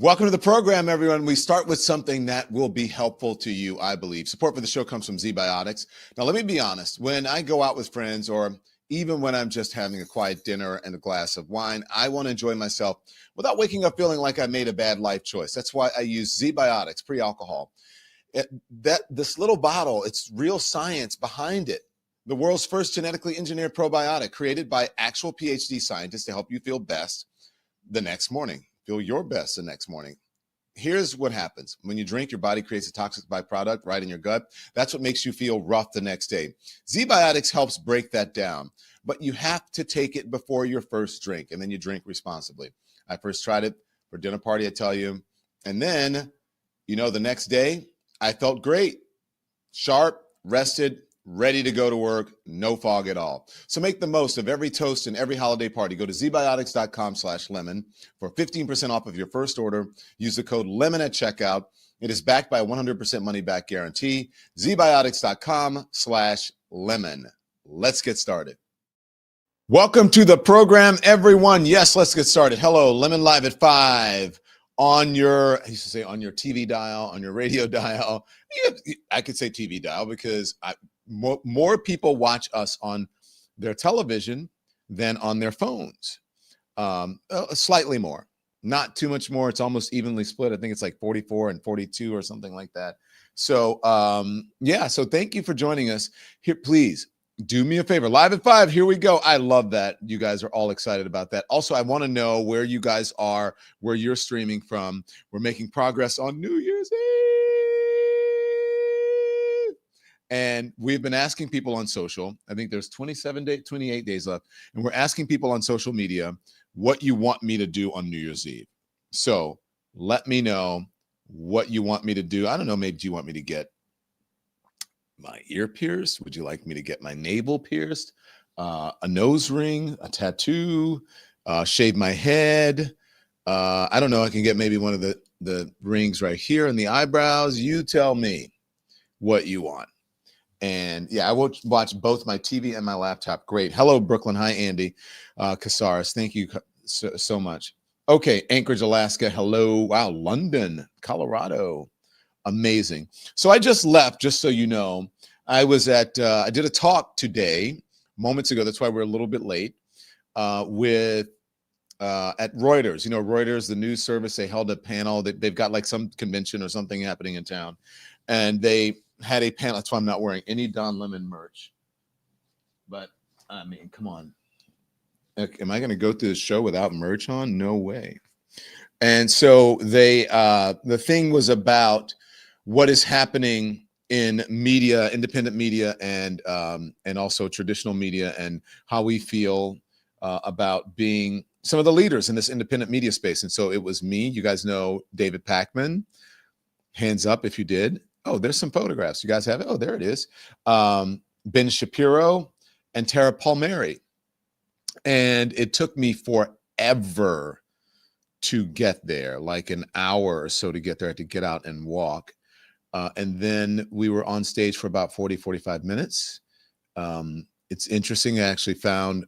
Welcome to the program, everyone. We start with something that will be helpful to you, I believe. Support for the show comes from ZBiotics. Now, let me be honest. When I go out with friends or even when I'm just having a quiet dinner and a glass of wine, I want to enjoy myself without waking up feeling like I made a bad life choice. That's why I use ZBiotics pre-alcohol. This little bottle, it's real science behind it. The world's first genetically engineered probiotic created by actual PhD scientists to help you feel best the next morning. Feel your best the next morning. Here's what happens. When you drink, your body creates a toxic byproduct right in your gut. That's what makes you feel rough the next day. ZBiotics helps break that down, but you have to take it before your first drink, and then you drink responsibly. I first tried it for dinner party, I tell you, and then, the next day, I felt great, sharp, rested, ready to go to work, no fog at all. So make the most of every toast and every holiday party. Go to zbiotics.com/lemon for 15% off of your first order. Use the code LEMON at checkout. It is backed by a 100% money back guarantee. zbiotics.com/lemon. Let's get started. Welcome to the program, everyone. Yes, let's get started. Hello, Lemon Live at 5 on your, I used to say on your TV dial, on your radio dial. I could say TV dial because more people watch us on their television than on their phones. Slightly more, not too much more. It's almost evenly split. I think it's like 44 and 42 or something like that. So so thank you for joining us here. Please do me a favor. Live at 5. Here we go. I love that. You guys are all excited about that. Also, I want to know where you guys are, where you're streaming from. We're making progress on New Year's Eve. And we've been asking people on social, I think there's 28 days left. And we're asking people on social media what you want me to do on New Year's Eve. So let me know what you want me to do. I don't know, maybe do you want me to get my ear pierced? Would you like me to get my navel pierced? A nose ring, a tattoo, shave my head? I don't know, I can get maybe one of the rings right here in the eyebrows. You tell me what you want. And yeah, I will watch both my TV and my laptop. Great. Hello, Brooklyn. Hi, Andy Casares. Thank you so much. Okay, Anchorage, Alaska. Hello. Wow, London, Colorado. Amazing. So I just left, just so you know. I was I did a talk today, moments ago. That's why we're a little bit late, at Reuters. Reuters, the news service, they held a panel. They've got like some convention or something happening in town. And they had a panel. That's why I'm not wearing any Don Lemon merch. But I mean, come on. Am I going to go through the show without merch on? No way. And so the thing was about what is happening in media, independent media, and also traditional media, and how we feel about being some of the leaders in this independent media space. And so it was me. You guys know David Pakman. Hands up if you did. Oh, there's some photographs. You guys have it? Oh, there it is. Ben Shapiro and Tara Palmieri. And it took me forever to get there, like an hour or so to get there. I had to get out and walk. And then we were on stage for about 45 minutes. It's interesting. I actually found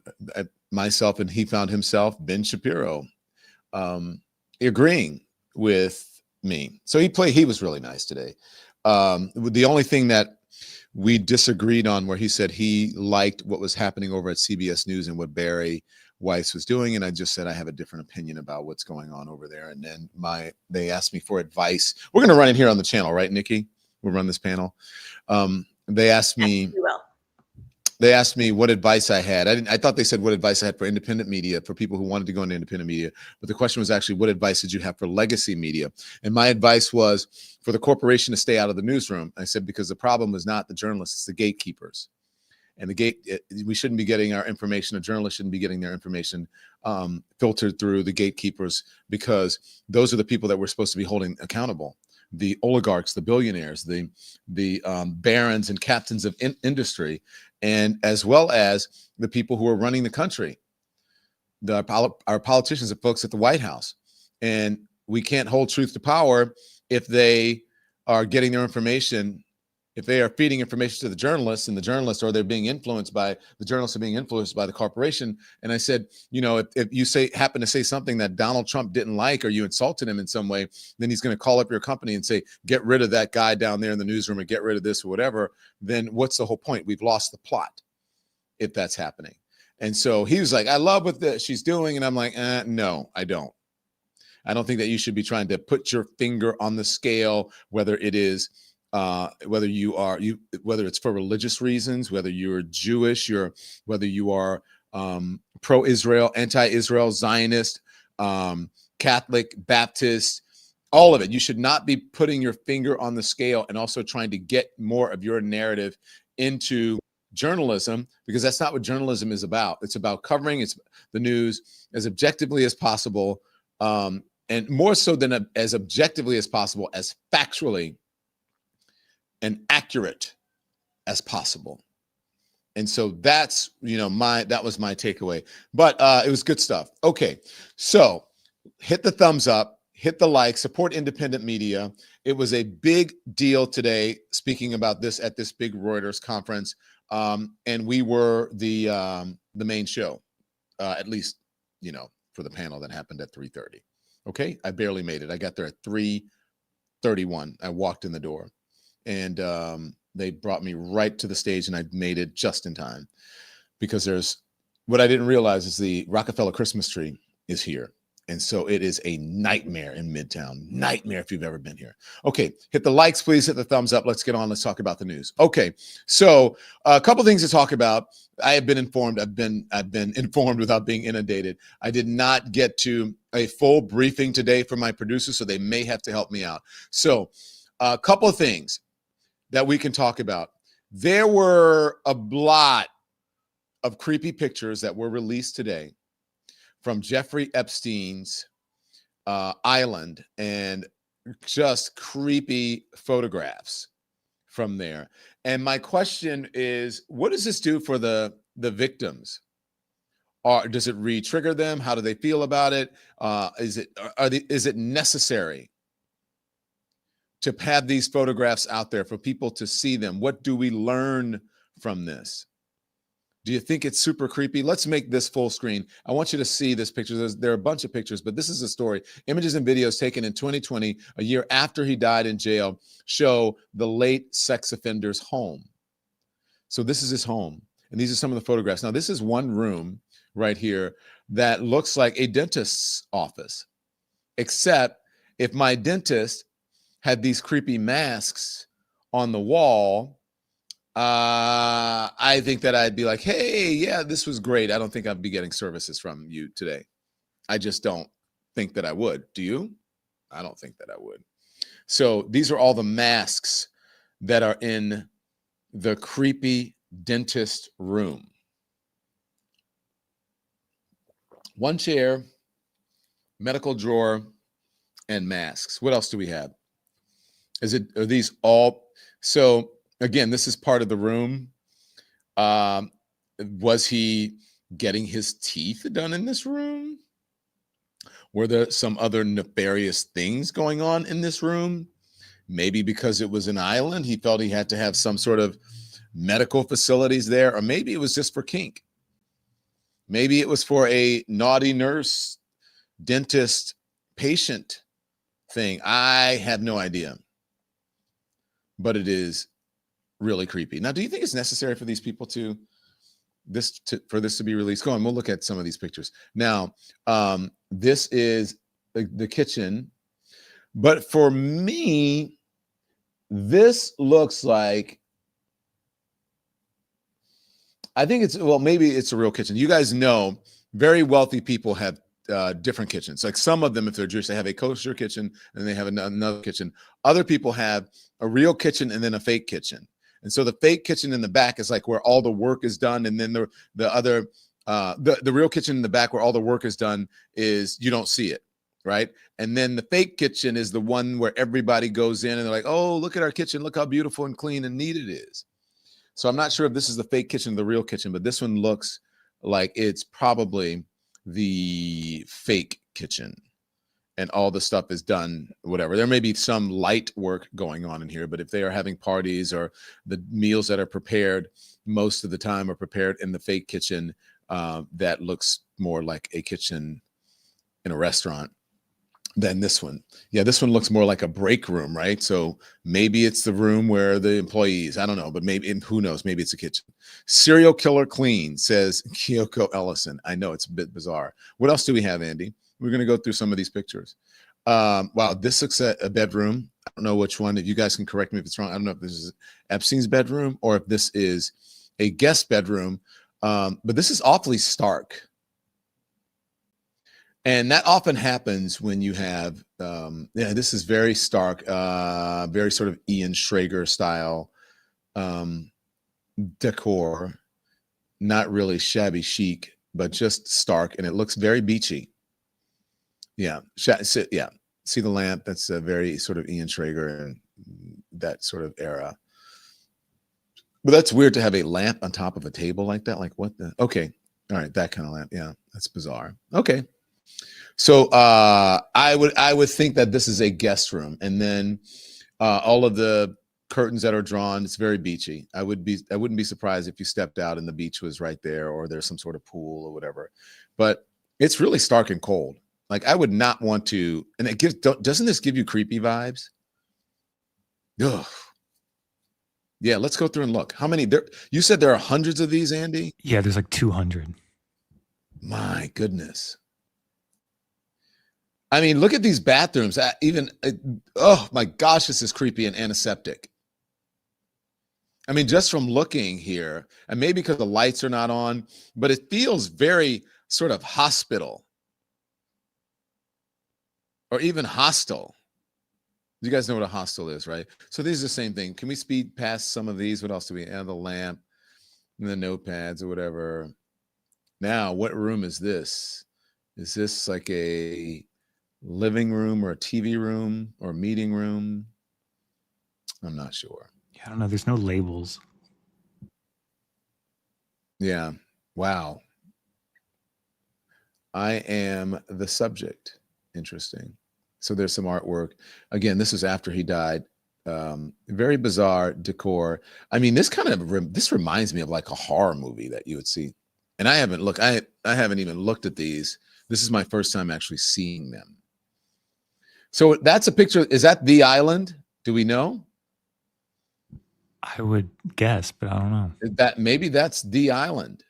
myself, and he found himself, Ben Shapiro, agreeing with me. So he was really nice today. The only thing that we disagreed on, where he said he liked what was happening over at CBS News and what Barry Weiss was doing, and I just said I have a different opinion about what's going on over there. And then they asked me for advice. We're going to run it here on the channel, right, Nikki? We'll run this panel. They asked me. They asked me what advice I had. I thought they said what advice I had for independent media, for people who wanted to go into independent media. But the question was actually, what advice did you have for legacy media? And my advice was for the corporation to stay out of the newsroom. I said, because the problem was not the journalists, it's the gatekeepers. And we shouldn't be getting our information, a journalist shouldn't be getting their information filtered through the gatekeepers, because those are the people that we're supposed to be holding accountable. The oligarchs, the billionaires, the barons and captains of industry, and as well as the people who are running the country, our politicians and folks at the White House. And we can't hold truth to power if they are getting their information If they are feeding information to the journalists and the journalists, or they're being influenced by the journalists, are being influenced by the corporation. And I said, if you happen to say something that Donald Trump didn't like, or you insulted him in some way, then he's going to call up your company and say, get rid of that guy down there in the newsroom, and get rid of this or whatever. Then what's the whole point? We've lost the plot if that's happening. And so he was like, I love what she's doing. And I'm like, no, I don't. I don't think that you should be trying to put your finger on the scale, whether it is whether it's for religious reasons, whether you're Jewish, whether you are pro-Israel, anti-Israel, Zionist, Catholic, Baptist, all of it. You should not be putting your finger on the scale and also trying to get more of your narrative into journalism, because that's not what journalism is about. It's about covering the news as objectively as possible, and more so than as objectively as possible, as factually and accurate as possible. And so that's, that was my takeaway. But it was good stuff. Okay, so hit the thumbs up, hit the like, support independent media. It was a big deal today, speaking about this at this big Reuters conference, and we were the main show, at least, for the panel that happened at 3:30. Okay, I barely made it. I got there at 3:31. I walked in the door. And they brought me right to the stage, and I made it just in time, because what I didn't realize is the Rockefeller Christmas tree is here. And so it is a nightmare in Midtown. Nightmare if you've ever been here. Okay, hit the likes, please. Hit the thumbs up. Let's get on. Let's talk about the news. Okay, so a couple things to talk about. I have been informed. I've been informed without being inundated. I did not get to a full briefing today from my producers, so they may have to help me out. So a couple of things that we can talk about. There were a lot of creepy pictures that were released today from Jeffrey Epstein's island, and just creepy photographs from there. And my question is, what does this do for the victims? Or does it re-trigger them? How do they feel about it? Is it necessary to have these photographs out there for people to see them? What do we learn from this? Do you think it's super creepy? Let's make this full screen. I want you to see this picture. There are a bunch of pictures, but this is a story. Images and videos taken in 2020, a year after he died in jail, show the late sex offender's home. So this is his home, and these are some of the photographs. Now, this is one room right here that looks like a dentist's office, except if my dentist had these creepy masks on the wall, I think that I'd be like, hey, yeah, this was great. I don't think I'd be getting services from you today. I just don't think that I would. Do you? I don't think that I would. So these are all the masks that are in the creepy dentist room. One chair, medical drawer, and masks. What else do we have? Are these all? So again, this is part of the room. Was he getting his teeth done in this room? Were there some other nefarious things going on in this room? Maybe because it was an island, he felt he had to have some sort of medical facilities there, or maybe it was just for kink. Maybe it was for a naughty nurse, dentist, patient thing. I have no idea. But it is really creepy. Now, do you think it's necessary for these people for this to be released? Go on, we'll look at some of these pictures. Now, this is the kitchen. But for me, this looks like, I think maybe it's a real kitchen. You guys know, very wealthy people have different kitchens. Like some of them, if they're Jewish, they have a kosher kitchen and they have another kitchen. Other people have a real kitchen and then a fake kitchen. And so the fake kitchen in the back is like where all the work is done. And then the real kitchen in the back where all the work is done is you don't see it, right? And then the fake kitchen is the one where everybody goes in and they're like, oh, look at our kitchen. Look how beautiful and clean and neat it is. So I'm not sure if this is the fake kitchen or the real kitchen, but this one looks like it's probably the fake kitchen. and all the stuff is done, whatever. There may be some light work going on in here, but if they are having parties or the meals that are prepared most of the time are prepared in the fake kitchen, that looks more like a kitchen in a restaurant than this one. Yeah, this one looks more like a break room, right? So maybe it's the room where the employees, I don't know, but maybe, who knows, maybe it's a kitchen. Serial killer clean, says Kyoko Ellison. I know it's a bit bizarre. What else do we have, Andy? We're going to go through some of these pictures. Wow, this looks at a bedroom. I don't know which one. If you guys can correct me if it's wrong. I don't know if this is Epstein's bedroom or if this is a guest bedroom. But this is awfully stark. And that often happens when you have, this is very stark, very sort of Ian Schrager style decor, not really shabby chic, but just stark. And it looks very beachy. Yeah. Yeah. See the lamp? That's a very sort of Ian Schrager and that sort of era. But that's weird to have a lamp on top of a table like that. Like what the, okay. All right. That kind of lamp. Yeah. That's bizarre. Okay. So I would think that this is a guest room, and then all of the curtains that are drawn, it's very beachy. I wouldn't be surprised if you stepped out and the beach was right there, or there's some sort of pool or whatever. But it's really stark and cold. Like I would not want to, and it gives, doesn't this give you creepy vibes? Ugh. Yeah, let's go through and look. How many there? You said there are hundreds of these, Andy? Yeah, there's like 200. My goodness. I mean, look at these bathrooms. Oh my gosh, this is creepy and antiseptic. I mean, just from looking here, and maybe because the lights are not on, but it feels very sort of hospital or even hostile. You guys know what a hostel is, right? So these are the same thing. Can we speed past some of these? What else do we have? The lamp and the notepads or whatever. Now, what room is this? Is this like a living room or a TV room or a meeting room? I'm not sure. Yeah, I don't know. There's no labels. Yeah. Wow. I am the subject. Interesting. So there's some artwork. Again, this is after he died. Very bizarre decor. I mean, this kind of this reminds me of like a horror movie that you would see. And I haven't looked. I haven't even looked at these. This is my first time actually seeing them. So that's a picture. Is that the island? Do we know? I would guess, but I don't know. That maybe that's the island.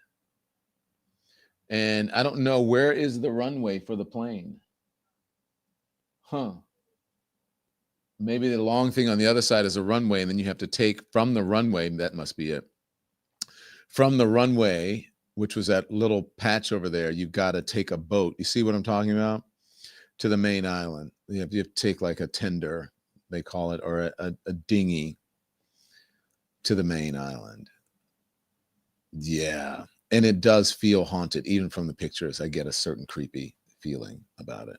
And I don't know, where is the runway for the plane? Huh. Maybe the long thing on the other side is a runway, and then you have to take from the runway. That must be it. From the runway, which was that little patch over there, you've got to take a boat. You see what I'm talking about? To the main island. You have to take like a tender, they call it, or a dinghy to the main island. Yeah. And it does feel haunted. Even from the pictures, I get a certain creepy feeling about it.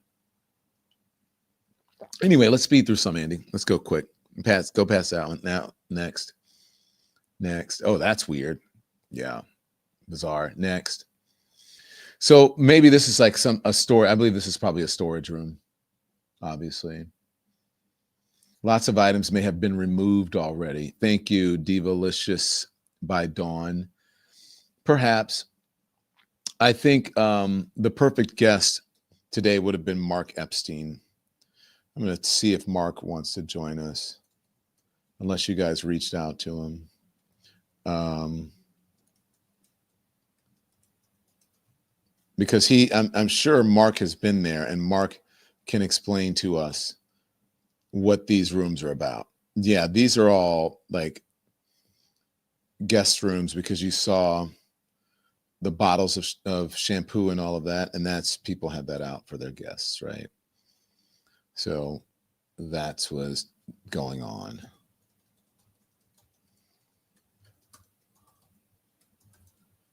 Anyway, let's speed through some, Andy. Let's go quick. Go past that one. Now, next. Oh, that's weird. Yeah. Bizarre. Next. So maybe this is like a store. I believe this is probably a storage room, obviously. Lots of items may have been removed already. Thank you, Divalicious by Dawn. Perhaps. I think the perfect guest today would have been Mark Epstein. I'm going to see if Mark wants to join us, unless you guys reached out to him. Because I'm sure Mark has been there, and Mark can explain to us what these rooms are about. Yeah, these are all like guest rooms, because you saw the bottles of shampoo and all of that, and that's, people have that out for their guests, right? So that's what's going on.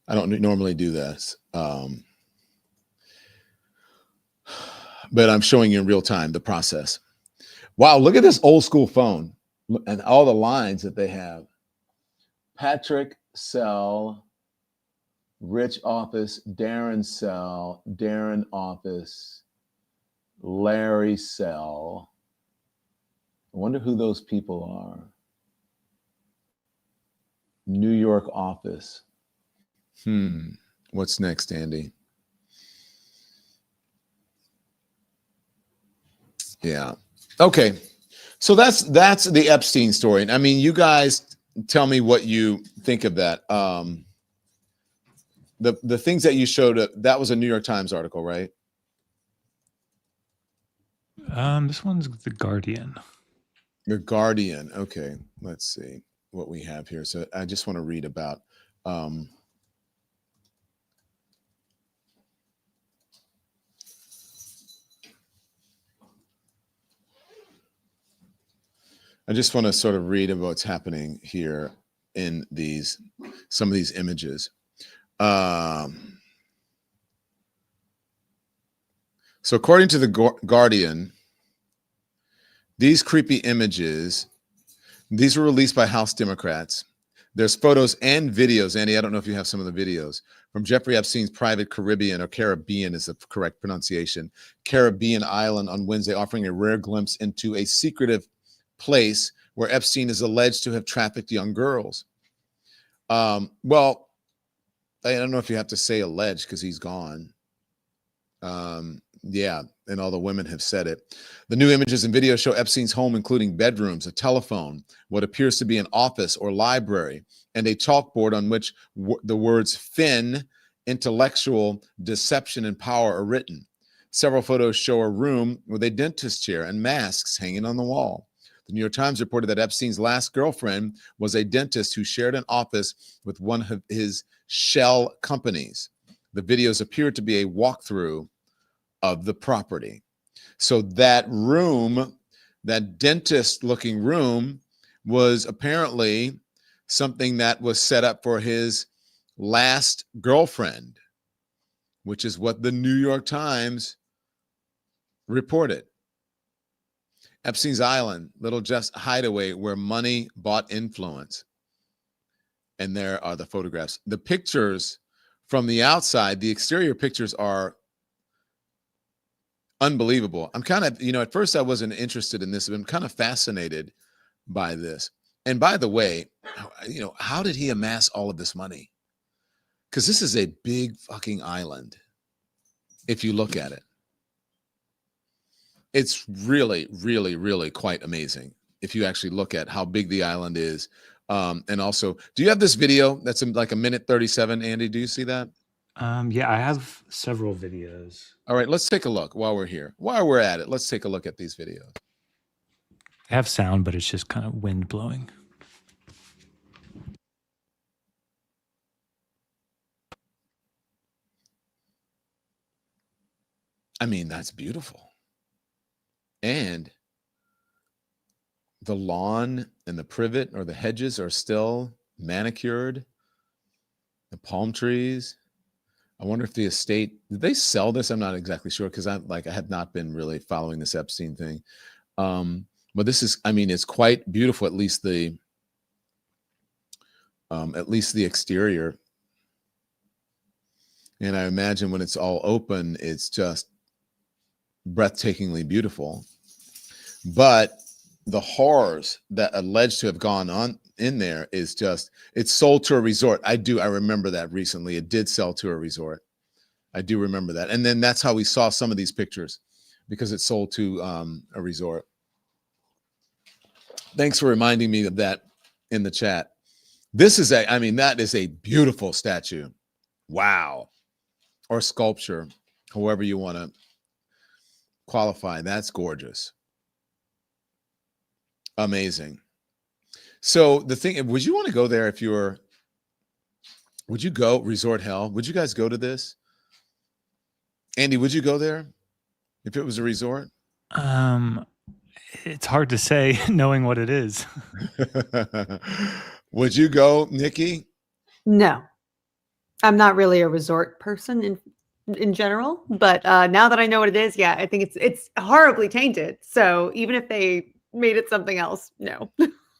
I don't normally do this, but I'm showing you in real time the process. Wow, look at this old school phone and all the lines that they have. Patrick cell, Rich office, Darren cell, Darren office. Larry Sell. I wonder who those people are. New York office. What's next, Andy? Yeah. Okay. So that's the Epstein story. I mean, you guys tell me what you think of that. The things that you showed, that was a New York Times article, right? This one's The Guardian. The Guardian. Okay. Let's see what we have here. So I just want to read about I just want to sort of read about what's happening here in some of these images. So according to the Guardian, these creepy images, these were released by House Democrats. There's photos and videos, Andy, I don't know if you have some of the videos, from Jeffrey Epstein's private Caribbean, or Caribbean is the correct pronunciation, Caribbean island on Wednesday, offering a rare glimpse into a secretive place where Epstein is alleged to have trafficked young girls. Well, I don't know if you have to say alleged because he's gone. Yeah, and all the women have said it. The new images and videos show Epstein's home, including bedrooms, a telephone, what appears to be an office or library, and a chalkboard on which the words "fin," intellectual, deception, and power are written. Several photos show a room with a dentist chair and masks hanging on the wall. The New York Times reported that Epstein's last girlfriend was a dentist who shared an office with one of his shell companies. The videos appear to be a walkthrough of the property. So that room, that dentist-looking room, was apparently something that was set up for his last girlfriend, which is what the New York Times reported. Epstein's Island, little just hideaway where money bought influence. And there are the photographs. The pictures from the outside, the exterior pictures are unbelievable. I'm kind of, at first I wasn't interested in this, but I'm kind of fascinated by this. And by the way, how did he amass all of this money? Because this is a big fucking island, if you look at it. It's really, really, really quite amazing if you actually look at how big the island is. And also, do you have this video that's in like a minute 37, Andy? Do you see that? Yeah, I have several videos. All right, let's take a look while we're here. While we're at it, let's take a look at these videos. They have sound, but it's just kind of wind blowing. I mean, that's beautiful. And the lawn and the privet or the hedges are still manicured. The palm trees. I wonder if the estate, did they sell this? I'm not exactly sure because I have not been really following this Epstein thing. But this is, it's quite beautiful, at least the exterior. And I imagine when it's all open, it's just breathtakingly beautiful. But the horrors that alleged to have gone on in there is just, it's sold to a resort. I remember that recently. It did sell to a resort. I do remember that. And then that's how we saw some of these pictures, because it sold to a resort. Thanks for reminding me of that in the chat. This is that is a beautiful statue. Wow. Or sculpture, however you want to qualify. That's gorgeous. Amazing. So the thing, would you want to go there would you go Resort Hell? Would you guys go to this? Andy, would you go there if it was a resort? It's hard to say knowing what it is. Would you go, Nikki? No, I'm not really a resort person in general, but now that I know what it is, yeah, I think it's horribly tainted. So even if they made it something else, no.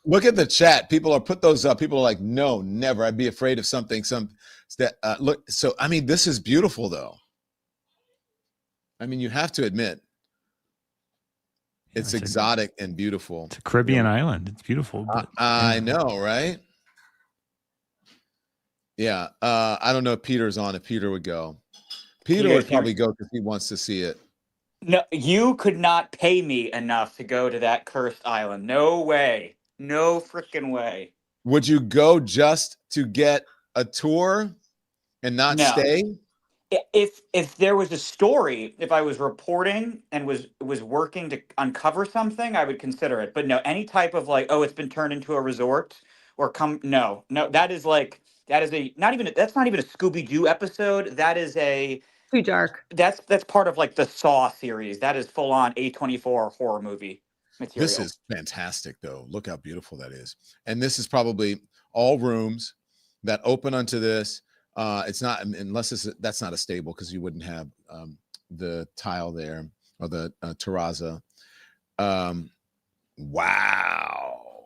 Look at the chat. People are put those up. People are like, no, never. I'd be afraid of something. Look. So this is beautiful, though. You have to admit, It's It's exotic and beautiful. a Caribbean island. It's beautiful, but I know, right? Yeah. I don't know if Peter's on. If Peter would go, Peter guys would hear me? probably go because he wants to see it. No, you could not pay me enough to go to that cursed island. No way. No freaking way. Would you go just to get a tour and not No. stay? If there was a story, if I was reporting and was working to uncover something, I would consider it. But no, any type of like, oh, it's been turned into a resort or no, that is that's not even a Scooby-Doo episode. That is Too dark. that's part of like the Saw series. That is full on A24 horror movie material. This is fantastic, though. Look how beautiful that is. And this is probably all rooms that open onto this. It's not, unless that's not a stable, because you wouldn't have the tile there or the terrazza. Wow.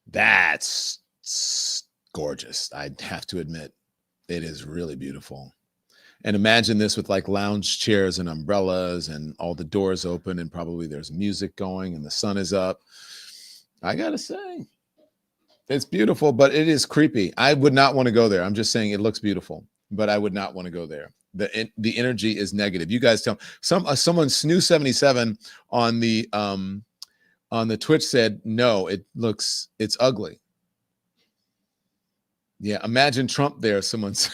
That's gorgeous. I'd have to admit, it is really beautiful. And imagine this with like lounge chairs and umbrellas and all the doors open and probably there's music going and the sun is up. I gotta say, it's beautiful, but it is creepy. I would not want to go there. I'm just saying it looks beautiful, but I would not want to go there. The energy is negative. You guys tell someone Snoo77 on the Twitch said no. It's ugly. Yeah, imagine Trump there. Someone's.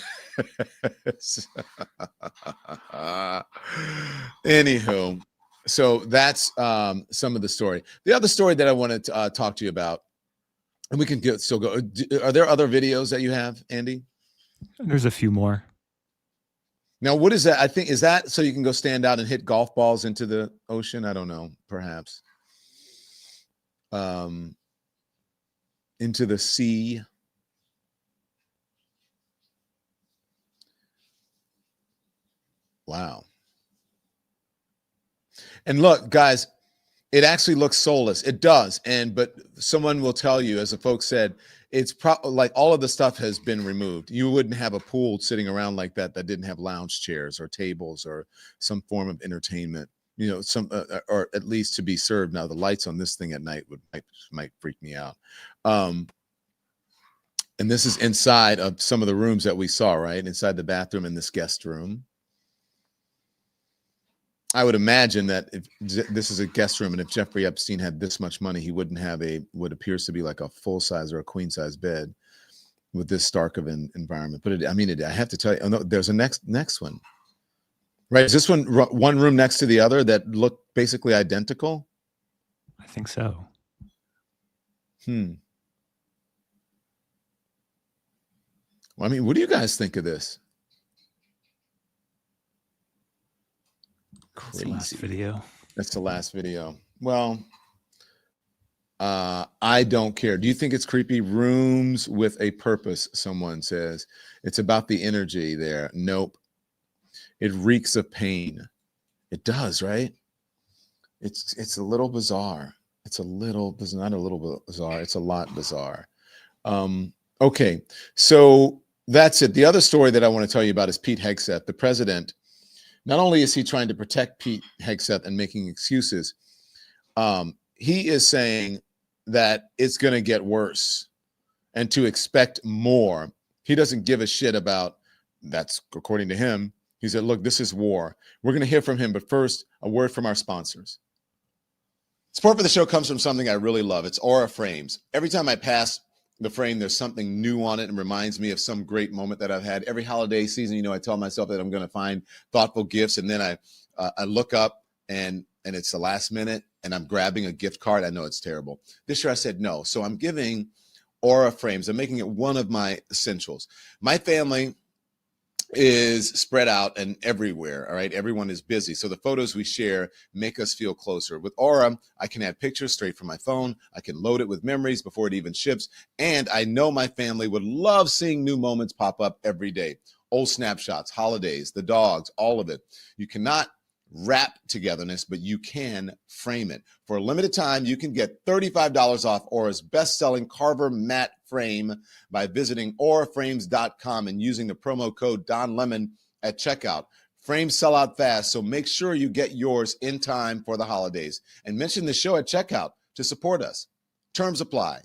Anywho, so that's some of the story. The other story that I wanted to talk to you about. And we can still go. Are there other videos that you have, Andy? there's a few more. Now, what is that? I think, is that so you can go stand out and hit golf balls into the ocean? I don't know, perhaps. Into the sea. Wow. And look, guys, it actually looks soulless. It does. But someone will tell you, as the folks said, it's like all of the stuff has been removed. You wouldn't have a pool sitting around like that didn't have lounge chairs or tables or some form of entertainment, some or at least to be served. Now the lights on this thing at night might freak me out. And this is inside of some of the rooms that we saw, right? Inside the bathroom in this guest room. I would imagine that if this is a guest room and if Jeffrey Epstein had this much money, he wouldn't have what appears to be like a full size or a queen size bed with this stark of an environment. But I have to tell you, there's a next one, right? Is this one room next to the other that look basically identical? I think so. Well, what do you guys think of this? That's the last video. That's the last video. Well, I don't care. Do you think it's creepy? Rooms with a purpose, someone says. It's about the energy there. Nope. It reeks of pain. It does, right? It's a little bizarre. It's not a little bizarre. It's a lot bizarre. Okay, so that's it. The other story that I want to tell you about is Pete Hegseth, the president. Not only is he trying to protect Pete Hegseth and making excuses, he is saying that it's going to get worse and to expect more. He doesn't give a shit about that's, according to him. He said, look, this is war. We're going to hear from him. But first, a word from our sponsors. Support for the show comes from something I really love. It's Aura Frames. Every time I pass the frame, there's something new on it and reminds me of some great moment that I've had. Every holiday season, I tell myself that I'm going to find thoughtful gifts, and then I look up and it's the last minute and I'm grabbing a gift card. I know it's terrible. This year I said no. So I'm giving Aura Frames. I'm making it one of my essentials. My family is spread out and everywhere. All right. Everyone is busy. So the photos we share make us feel closer. With Aura, I can add pictures straight from my phone. I can load it with memories before it even ships. And I know my family would love seeing new moments pop up every day. Old snapshots, holidays, the dogs, all of it. You cannot wrap togetherness, but you can frame it. For a limited time, you can get $35 off Aura's best-selling Carver matte frame by visiting auraframes.com and using the promo code Don Lemon at checkout. Frames sell out fast, so make sure you get yours in time for the holidays and mention the show at checkout to support us. Terms apply.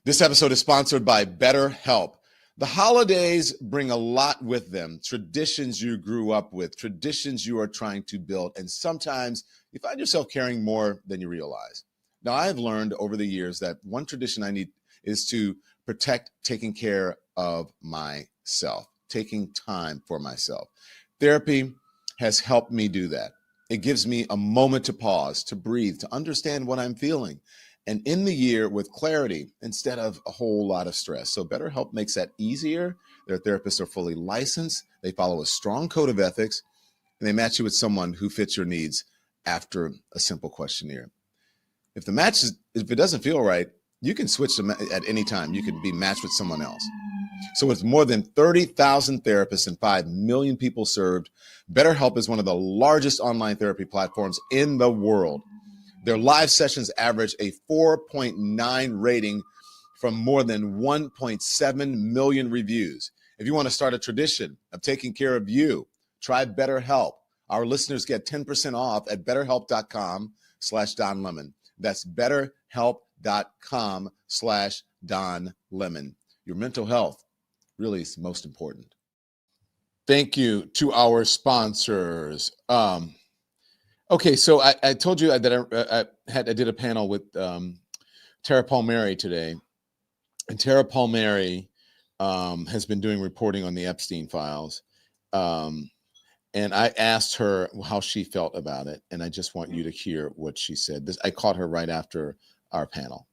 This episode is sponsored by BetterHelp. The holidays bring a lot with them, traditions you grew up with, traditions you are trying to build, and sometimes you find yourself caring more than you realize. Now, I have learned over the years that one tradition I need is to protect taking care of myself, taking time for myself. Therapy has helped me do that. It gives me a moment to pause, to breathe, to understand what I'm feeling, and end the year with clarity instead of a whole lot of stress. So BetterHelp makes that easier. Their therapists are fully licensed. They follow a strong code of ethics, and they match you with someone who fits your needs after a simple questionnaire. If it doesn't feel right, you can switch them at any time. You can be matched with someone else. So with more than 30,000 therapists and 5 million people served, BetterHelp is one of the largest online therapy platforms in the world. Their live sessions average a 4.9 rating from more than 1.7 million reviews. If you want to start a tradition of taking care of you, try BetterHelp. Our listeners get 10% off at betterhelp.com/DonLemon. That's betterhelp.com/DonLemon. Your mental health really is most important. Thank you to our sponsors. Okay, so I told you that I did a panel with Tara Palmieri today, and Tara Palmieri has been doing reporting on the Epstein files, and I asked her how she felt about it, and I just want you to hear what she said. I caught her right after our panel.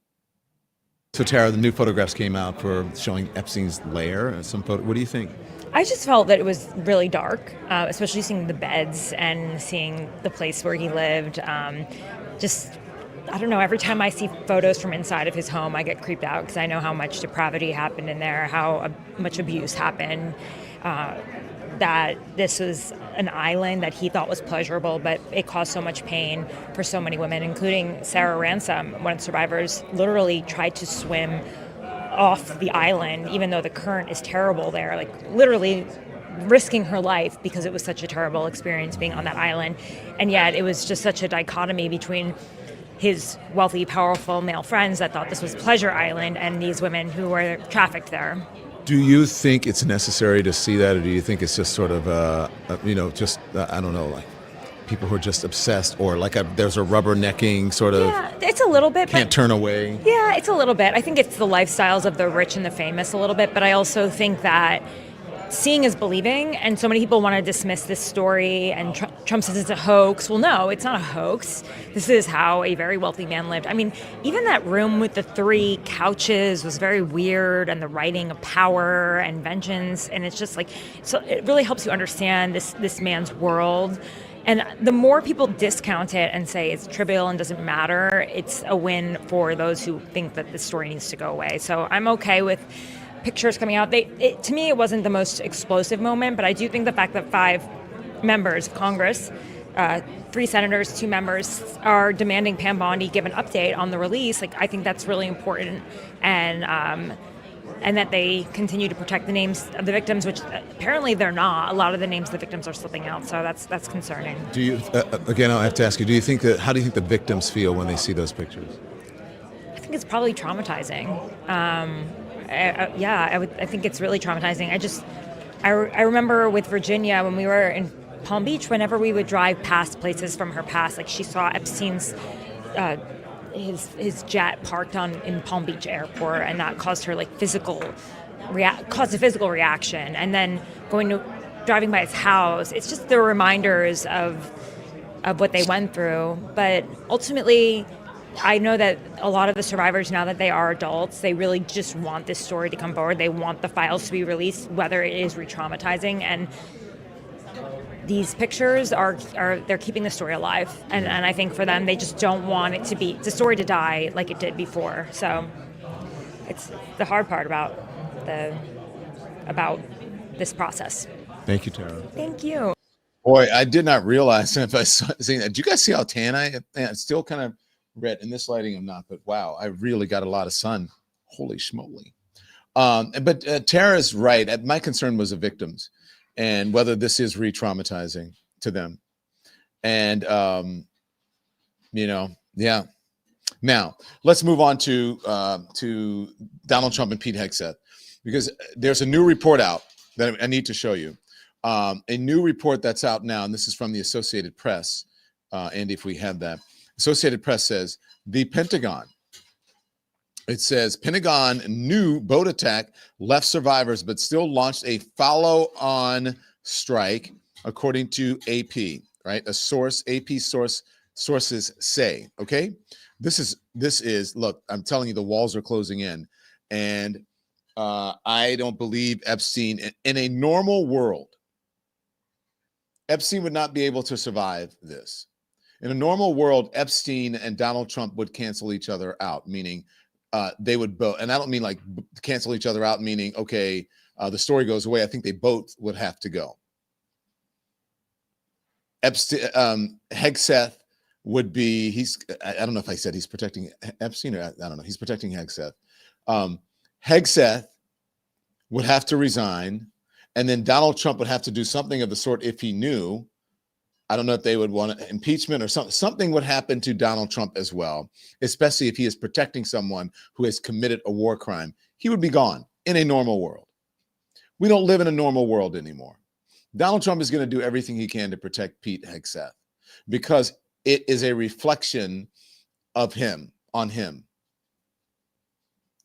So Tara, the new photographs came out for showing Epstein's lair. What do you think? I just felt that it was really dark, especially seeing the beds and seeing the place where he lived. I don't know, every time I see photos from inside of his home, I get creeped out because I know how much depravity happened in there, how much abuse happened, that this was an island that he thought was pleasurable, but it caused so much pain for so many women, including Sarah Ransom, one of the survivors, literally tried to swim off the island, even though the current is terrible there, like literally risking her life because it was such a terrible experience being on that island. And yet it was just such a dichotomy between his wealthy, powerful male friends that thought this was Pleasure Island and these women who were trafficked there. Do you think it's necessary to see that, or do you think it's just sort of, I don't know, like people who are just obsessed, or like there's a rubbernecking sort of? Yeah, it's a little bit. Can't turn away. Yeah, it's a little bit. I think it's the lifestyles of the rich and the famous a little bit, but I also think that seeing is believing, and so many people want to dismiss this story, and Trump says it's a hoax. Well, no, it's not a hoax. This is how a very wealthy man lived. I mean, even that room with the 3 couches was very weird, and the writing of power and vengeance, and it's just like, so it really helps you understand this man's world. And the more people discount it and say it's trivial and doesn't matter, it's a win for those who think that this story needs to go away. So I'm okay with pictures coming out. To me, it wasn't the most explosive moment, but I do think the fact that 5 members of Congress, 3 senators, 2 members, are demanding Pam Bondi give an update on the release, like I think that's really important, and that they continue to protect the names of the victims, which apparently they're not. A lot of the names of the victims are slipping out, so that's concerning. Do you? Again, I'll have to ask you. How do you think the victims feel when they see those pictures? I think it's probably traumatizing. I think it's really traumatizing. I remember with Virginia when we were in Palm Beach, whenever we would drive past places from her past, like she saw Epstein's his jet parked in Palm Beach Airport, and that caused her like a physical reaction. And then driving by his house, it's just the reminders of what they went through. But ultimately, I know that a lot of the survivors, now that they are adults, they really just want this story to come forward. They want the files to be released, whether it is re-traumatizing. And these pictures they're keeping the story alive. And I think for them, they just don't want the story to die like it did before. So it's the hard part about this process. Thank you, Tara. Thank you. Boy, I did not realize if I saw that. Did you guys see how tan I am? It's still kind of red. In this lighting, I'm not, but wow, I really got a lot of sun. Holy schmoly. But Tara's right. My concern was the victims and whether this is re-traumatizing. to them. And, yeah. Now, let's move on to Donald Trump and Pete Hegseth, because there's a new report out that I need to show you. A new report that's out now, and this is from the Associated Press. Andy, if we have that. Associated Press says, the Pentagon. It says, Pentagon knew boat attack left survivors, but still launched a follow-on strike, according to AP, right? AP sources say, okay? This is, look, I'm telling you, the walls are closing in. And I don't believe Epstein, in a normal world, Epstein would not be able to survive this. In a normal world, Epstein and Donald Trump would cancel each other out, meaning they would both, and I don't mean like cancel each other out, meaning, okay, the story goes away. I think they both would have to go. Epstein, Hegseth would be, I don't know if I said he's protecting Epstein or I don't know. He's protecting Hegseth. Hegseth would have to resign, and then Donald Trump would have to do something of the sort if he knew. I don't know if they would want impeachment or something. Something would happen to Donald Trump as well, especially if he is protecting someone who has committed a war crime. He would be gone in a normal world. We don't live in a normal world anymore. Donald Trump is going to do everything he can to protect Pete Hegseth because it is a reflection of him on him.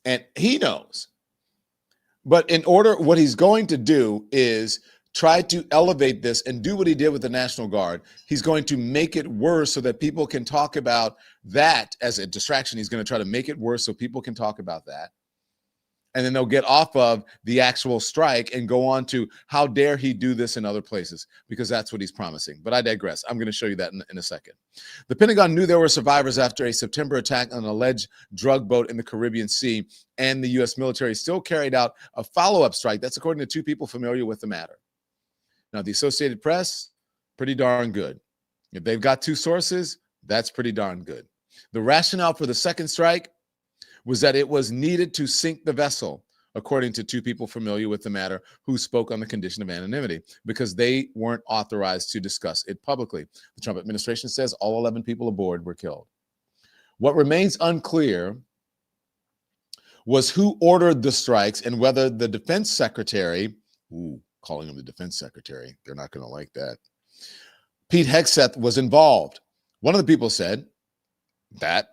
And he knows. But what he's going to do is try to elevate this and do what he did with the National Guard. He's going to make it worse so that people can talk about that as a distraction. He's going to try to make it worse so people can talk about that. And then they'll get off of the actual strike and go on to how dare he do this in other places, because that's what he's promising. But I digress. I'm going to show you that in a second. The Pentagon knew there were survivors after a September attack on an alleged drug boat in the Caribbean Sea, and the U.S. military still carried out a follow-up strike. That's according to two people familiar with the matter. Now, the Associated Press, pretty darn good. If they've got two sources, that's pretty darn good. The rationale for the second strike was that it was needed to sink the vessel, according to two people familiar with the matter who spoke on the condition of anonymity, because they weren't authorized to discuss it publicly. The Trump administration says all 11 people aboard were killed. What remains unclear was who ordered the strikes and whether the defense secretary, calling him the defense secretary, they're not going to like that, Pete Hegseth, was involved. One of the people said that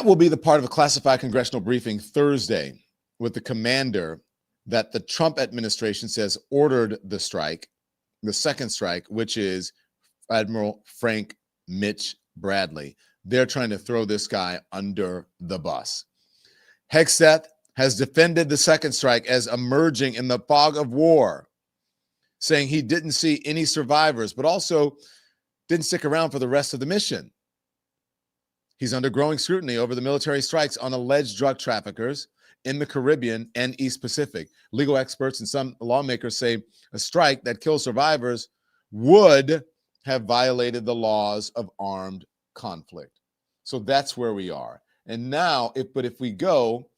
will be the part of a classified congressional briefing Thursday with the commander that the Trump administration says ordered the strike, the second strike, which is Admiral Frank Mitch Bradley. They're trying to throw this guy under the bus. Hegseth has defended the second strike as emerging in the fog of war, saying he didn't see any survivors, but also didn't stick around for the rest of the mission. He's under growing scrutiny over the military strikes on alleged drug traffickers in the Caribbean and East Pacific. Legal experts and some lawmakers say a strike that kills survivors would have violated the laws of armed conflict. So that's where we are. And now, if we go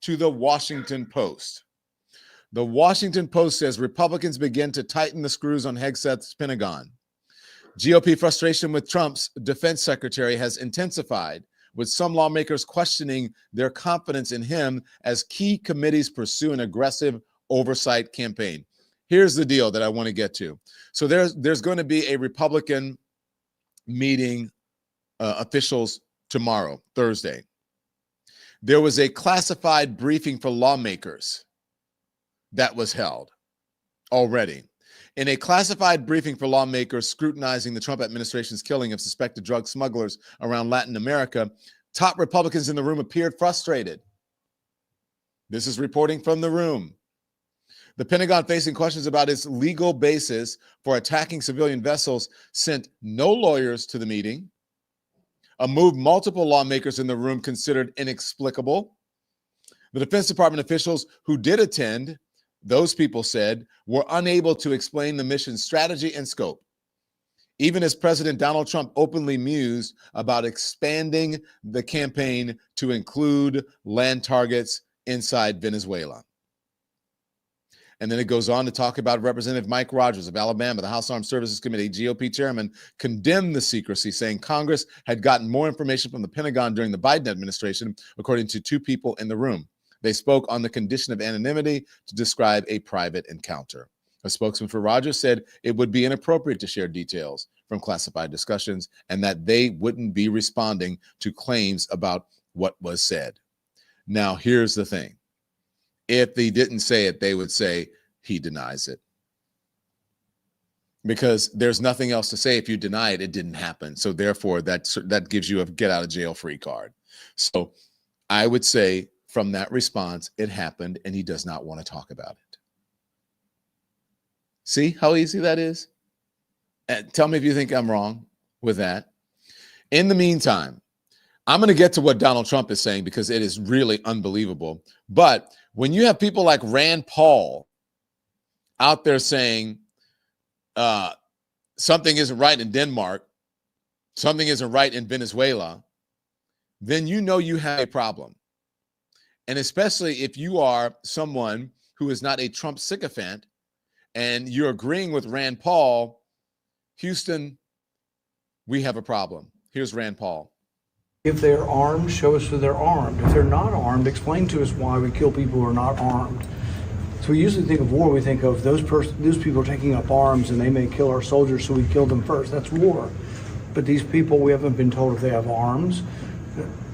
to the Washington Post, the Washington Post says Republicans begin to tighten the screws on Hegseth's Pentagon. GOP frustration with Trump's defense secretary has intensified, with some lawmakers questioning their confidence in him as key committees pursue an aggressive oversight campaign. Here's the deal that I want to get to. So there's going to be a Republican meeting, officials tomorrow, Thursday. There was a classified briefing for lawmakers that was held already. In a classified briefing for lawmakers scrutinizing the Trump administration's killing of suspected drug smugglers around Latin America, top Republicans in the room appeared frustrated. This is reporting from the room. The Pentagon, facing questions about its legal basis for attacking civilian vessels, sent no lawyers to the meeting, a move multiple lawmakers in the room considered inexplicable. The Defense Department officials who did attend, those people said, were unable to explain the mission's strategy and scope, even as President Donald Trump openly mused about expanding the campaign to include land targets inside Venezuela. And then it goes on to talk about Representative Mike Rogers of Alabama, the House Armed Services Committee, GOP chairman, condemned the secrecy, saying Congress had gotten more information from the Pentagon during the Biden administration, according to two people in the room. They spoke on the condition of anonymity to describe a private encounter. A spokesman for Rogers said it would be inappropriate to share details from classified discussions and that they wouldn't be responding to claims about what was said. Now, here's the thing. If they didn't say it, they would say he denies it. Because there's nothing else to say. If you deny it, it didn't happen. So therefore, that gives you a get out of jail free card. So I would say from that response, it happened and he does not want to talk about it. See how easy that is? And tell me if you think I'm wrong with that. In the meantime, I'm going to get to what Donald Trump is saying because it is really unbelievable. But when you have people like Rand Paul out there saying something isn't right in Denmark, something isn't right in Venezuela, then you know you have a problem. And especially if you are someone who is not a Trump sycophant and you're agreeing with Rand Paul, Houston, we have a problem. Here's Rand Paul. If they're armed, show us that they're armed. If they're not armed, explain to us why we kill people who are not armed. So we usually think of war, we think of those people are taking up arms and they may kill our soldiers, so we kill them first. That's war. But these people, we haven't been told if they have arms.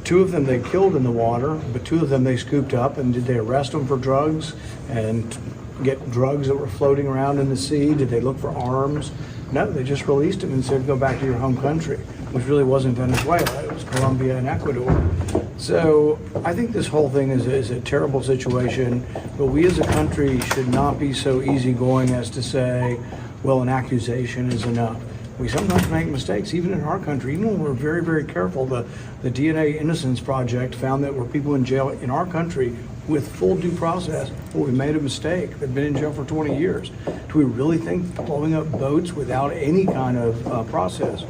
2 of them they killed in the water, but 2 of them they scooped up. And did they arrest them for drugs and get drugs that were floating around in the sea? Did they look for arms? No, they just released them and said, go back to your home country, which really wasn't Venezuela. It was Colombia and Ecuador. So I think this whole thing is a terrible situation, but we as a country should not be so easygoing as to say, well, an accusation is enough. We sometimes make mistakes, even in our country, even when we're very, very careful. The DNA Innocence Project found that there were people in jail in our country with full due process, but we made a mistake. They've been in jail for 20 years. Do we really think blowing up boats without any kind of process?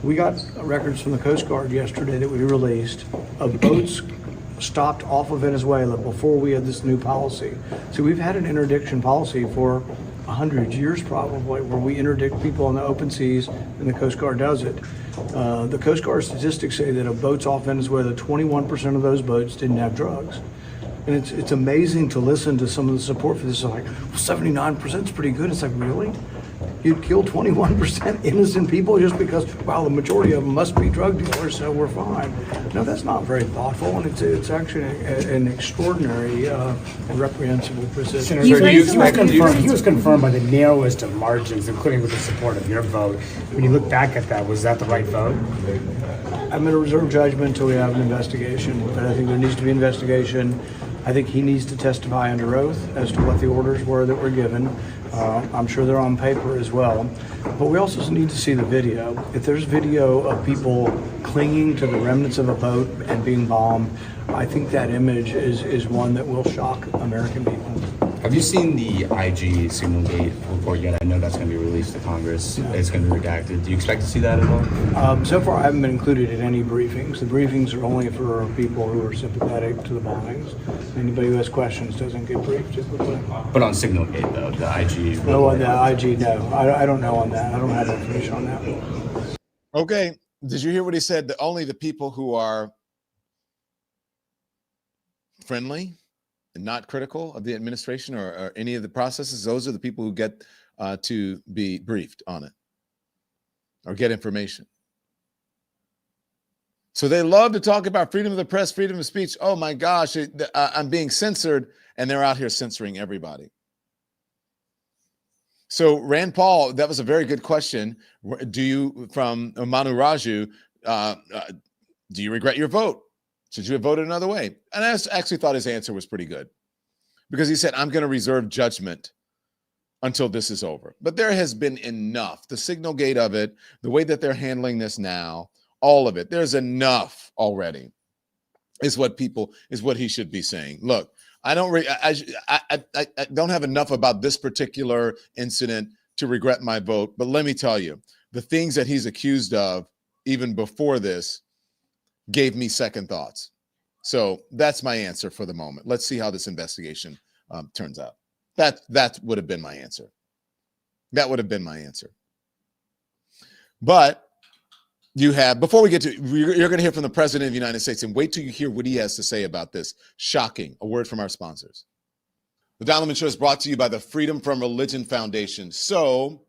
We got records from the Coast Guard yesterday that we released of boats stopped off of Venezuela before we had this new policy. So we've had an interdiction policy for 100 years probably, where we interdict people on the open seas and the Coast Guard does it. The Coast Guard statistics say that of boats off Venezuela, 21% of those boats didn't have drugs. And it's amazing to listen to some of the support for this. It's like, well, 79% is pretty good. It's like, really? You'd kill 21% innocent people just because, well, the majority of them must be drug dealers, so we're fine. No, that's not very thoughtful, and it's actually an extraordinary and reprehensible position. He was confirmed by the narrowest of margins, including with the support of your vote. When you look back at that, was that the right vote? I'm going to reserve judgment until we have an investigation, but I think there needs to be an investigation. I think he needs to testify under oath as to what the orders were that were given. I'm sure they're on paper as well. But we also need to see the video. If there's video of people clinging to the remnants of a boat and being bombed, I think that image is one that will shock American people. Have you seen the IG Signalgate report yet? I know that's going to be released to Congress. No. It's going to be redacted. Do you expect to see that at all? So far, I haven't been included in any briefings. The briefings are only for people who are sympathetic to the bombings. Anybody who has questions doesn't get briefed. But on Signalgate, though, the IG... No, on the IG, no. I don't know on that. I don't have information on that. Okay. Did you hear what he said? That only the people who are friendly and not critical of the administration or any of the processes, those are the people who get to be briefed on it or get information. So they love to talk about freedom of the press, freedom of speech. Oh my gosh, I'm being censored, and they're out here censoring everybody. So Rand Paul, that was a very good question. Do you, from Manu Raju, do you regret your vote? Should you have voted another way? And I actually thought his answer was pretty good because he said, I'm going to reserve judgment until this is over. But there has been enough. The Signalgate of it, the way that they're handling this now, all of it, there's enough already is what he should be saying. Look, I don't have enough about this particular incident to regret my vote. But let me tell you, the things that he's accused of, even before this, gave me second thoughts. So that's my answer for the moment. Let's see how this investigation turns out. That would have been my answer. That would have been my answer. But you have, before we get to, you're going to hear from the President of the United States, and wait till you hear what he has to say about this. Shocking. A word from our sponsors. The Don Lemon Show is brought to you by the Freedom from Religion Foundation. So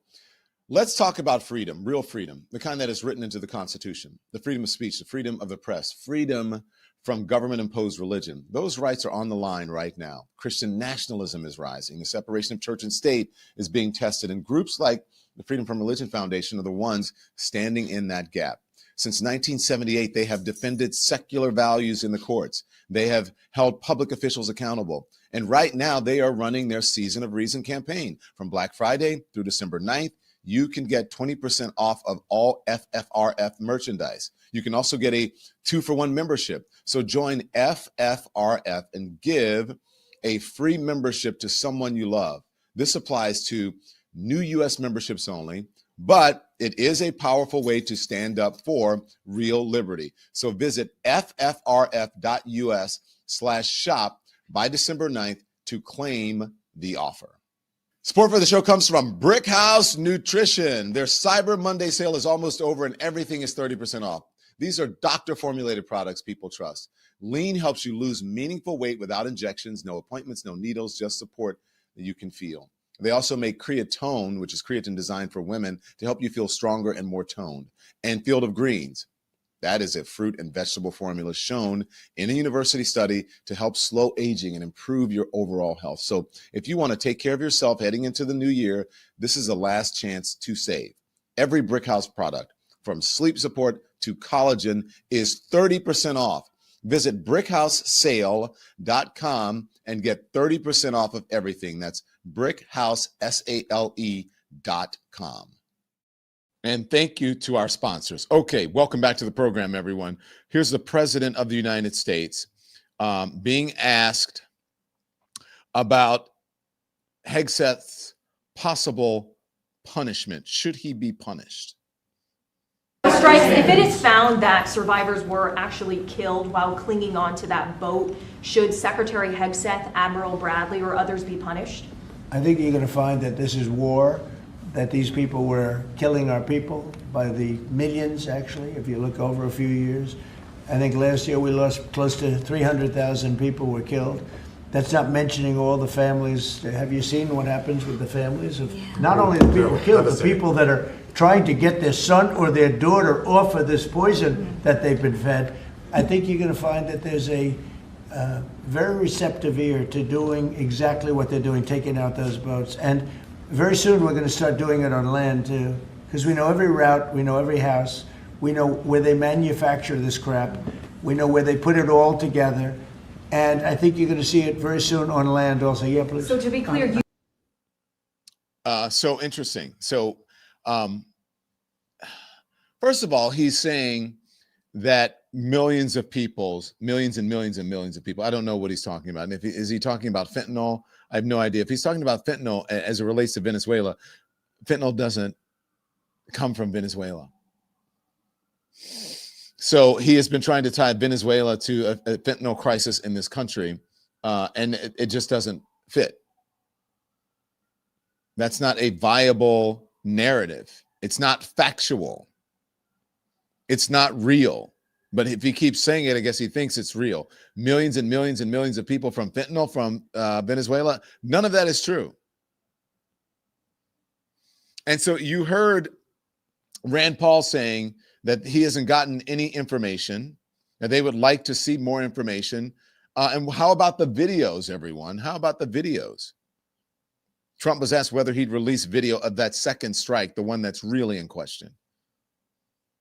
let's talk about freedom, real freedom, the kind that is written into the Constitution, the freedom of speech, the freedom of the press, freedom from government-imposed religion. Those rights are on the line right now. Christian nationalism is rising. The separation of church and state is being tested, and groups like the Freedom from Religion Foundation are the ones standing in that gap. Since 1978, they have defended secular values in the courts. They have held public officials accountable. And right now, they are running their Season of Reason campaign. From Black Friday through December 9th, you can get 20% off of all FFRF merchandise. You can also get a 2-for-1 membership. So join FFRF and give a free membership to someone you love. This applies to new U.S. memberships only, but it is a powerful way to stand up for real liberty. So visit ffrf.us/shop by December 9th to claim the offer. Support for the show comes from Brick House Nutrition. Their Cyber Monday sale is almost over and everything is 30% off. These are doctor-formulated products people trust. Lean helps you lose meaningful weight without injections, no appointments, no needles, just support that you can feel. They also make creatine, which is creatine designed for women to help you feel stronger and more toned. And Field of Greens, that is a fruit and vegetable formula shown in a university study to help slow aging and improve your overall health. So if you want to take care of yourself heading into the new year, this is the last chance to save. Every Brick House product, from sleep support to collagen, is 30% off. Visit brickhousesale.com and get 30% off of everything. That's brickhousesale.com. And thank you to our sponsors. Okay, welcome back to the program, everyone. Here's the President of the United States being asked about Hegseth's possible punishment. Should he be punished? Strikes, if it is found that survivors were actually killed while clinging onto that boat, should Secretary Hegseth, Admiral Bradley, or others be punished? I think you're going to find that this is war, that these people were killing our people by the millions, actually, if you look over a few years. I think last year we lost close to 300,000 people were killed. That's not mentioning all the families. Have you seen what happens with the families of not only the people killed, the people that are trying to get their son or their daughter off of this poison that they've been fed? I think you're going to find that there's a very receptive ear to doing exactly what they're doing, taking out those boats. And very soon we're going to start doing it on land too, because we know every route, we know every house, we know where they manufacture this crap, we know where they put it all together, and I think you're going to see it very soon on land also. Yeah, please. So to be clear, you So interesting. So first of all, he's saying that millions and millions and millions of people, I don't know what he's talking about. And is he talking about fentanyl? I have no idea. If he's talking about fentanyl as it relates to Venezuela, fentanyl doesn't come from Venezuela. So he has been trying to tie Venezuela to a fentanyl crisis in this country, and it just doesn't fit. That's not a viable narrative. It's not factual. It's not real. But if he keeps saying it, I guess he thinks it's real. Millions and millions and millions of people from fentanyl from Venezuela, none of that is true. And so you heard Rand Paul saying that he hasn't gotten any information, that they would like to see more information. And how about the videos, everyone? How about the videos? Trump was asked whether he'd release video of that second strike, the one that's really in question.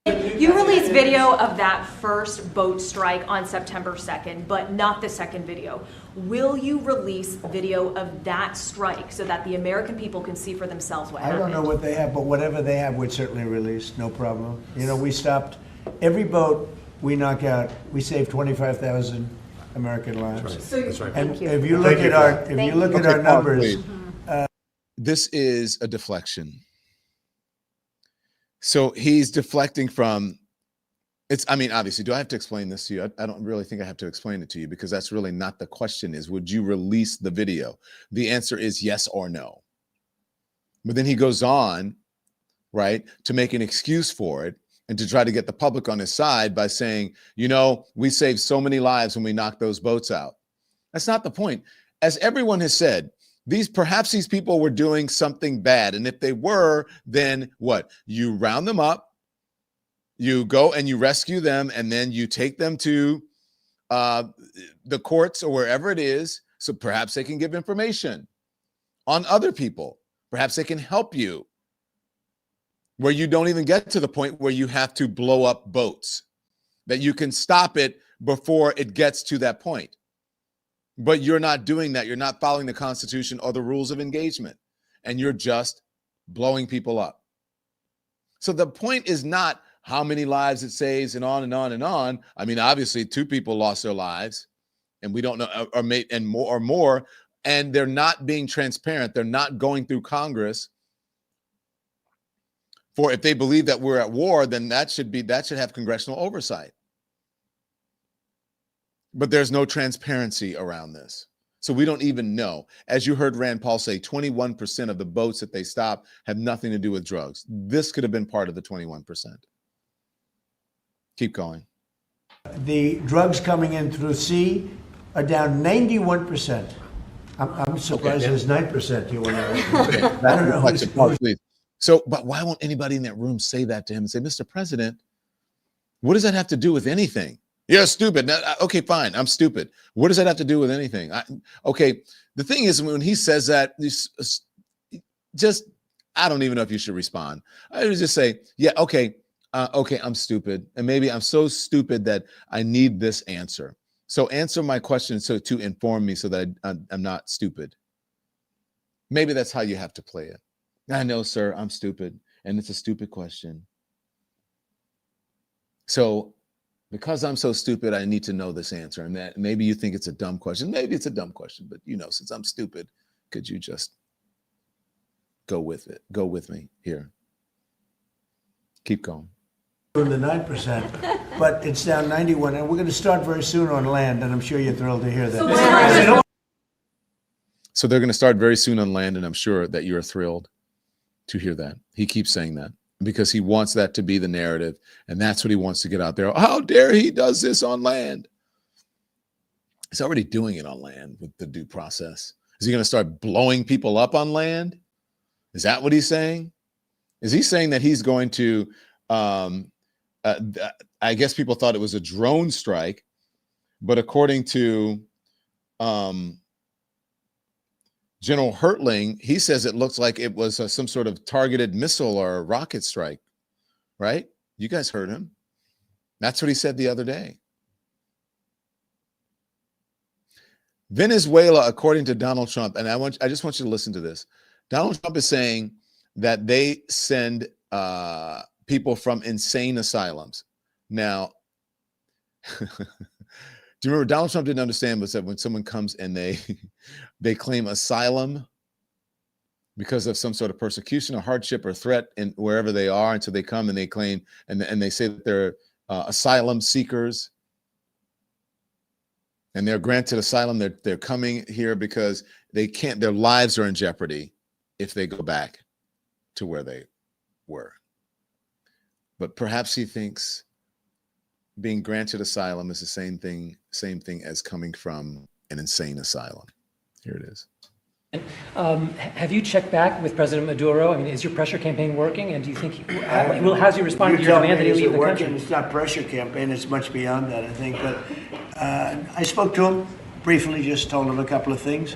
You released video of that first boat strike on September 2nd, but not the second video. Will you release video of that strike so that the American people can see for themselves what happened? I don't know what they have, but whatever they have, we'd certainly release, no problem. You know, we stopped every boat we knock out, we save 25,000 American lives. That's right. And Thank you. if you look at our numbers, this is a deflection. So he's deflecting from I mean, obviously, do I have to explain this to you? I don't really think I have to explain it to you, because that's really not the question. Is, would you release the video? The answer is yes or no. But then he goes on, right, to make an excuse for it and to try to get the public on his side by saying, you know, we saved so many lives when we knocked those boats out. That's not the point. As everyone has said, perhaps these people were doing something bad. And if they were, then what? You round them up, you go and you rescue them, and then you take them to the courts or wherever it is. So perhaps they can give information on other people. Perhaps they can help you where you don't even get to the point where you have to blow up boats, that you can stop it before it gets to that point. But you're not doing that. You're not following the Constitution or the rules of engagement, and you're just blowing people up. So the point is not how many lives it saves and on and on and on. I mean, obviously 2 people lost their lives, and we don't know, and more, and they're not being transparent. They're not going through Congress. For if they believe that we're at war, then that should have congressional oversight. But there's no transparency around this. So we don't even know. As you heard Rand Paul say, 21% of the boats that they stopped have nothing to do with drugs. This could have been part of the 21%. Keep going. The drugs coming in through sea are down 91%. I'm surprised there's 9%. You want to? I don't know. Please. So, but why won't anybody in that room say that to him and say, Mr. President, what does that have to do with anything? You're stupid. Now, okay, fine. I'm stupid. What does that have to do with anything? Okay. The thing is, when he says that, I don't even know if you should respond. I would just say, yeah, okay. Okay, I'm stupid. And maybe I'm so stupid that I need this answer. So answer my question to inform me so that I'm not stupid. Maybe that's how you have to play it. I know, sir, I'm stupid. And it's a stupid question. So because I'm so stupid, I need to know this answer. And that maybe you think it's a dumb question. Maybe it's a dumb question, but since I'm stupid, could you just go with it? Go with me here. Keep going. The 9%, but it's down 91, and we're going to start very soon on land, and I'm sure you're thrilled to hear that. So they're going to start very soon on land, and I'm sure that you're thrilled to hear that. He keeps saying that because he wants that to be the narrative, and that's what he wants to get out there. How dare he does this on land? He's already doing it on land with the due process. Is he going to start blowing people up on land? Is that what he's saying? Is he saying that he's going to I guess people thought it was a drone strike, but according to General Hertling, he says it looks like it was some sort of targeted missile or rocket strike, right? You guys heard him. That's what he said the other day. Venezuela, according to Donald Trump, and I just want you to listen to this. Donald Trump is saying that they send people from insane asylums. Now, do you remember Donald Trump didn't understand was that when someone comes and they claim asylum because of some sort of persecution or hardship or threat in wherever they are, and so they come and they claim and they say that they're asylum seekers and they're granted asylum. They're coming here because they can't. Their lives are in jeopardy if they go back to where they were. But perhaps he thinks being granted asylum is the same thing as coming from an insane asylum. Here it is. Have you checked back with President Maduro? I mean, is your pressure campaign working? And do you think how's he responding to your demand that he leave the country? It's not pressure campaign. It's much beyond that, I think. But I spoke to him briefly, just told him a couple of things.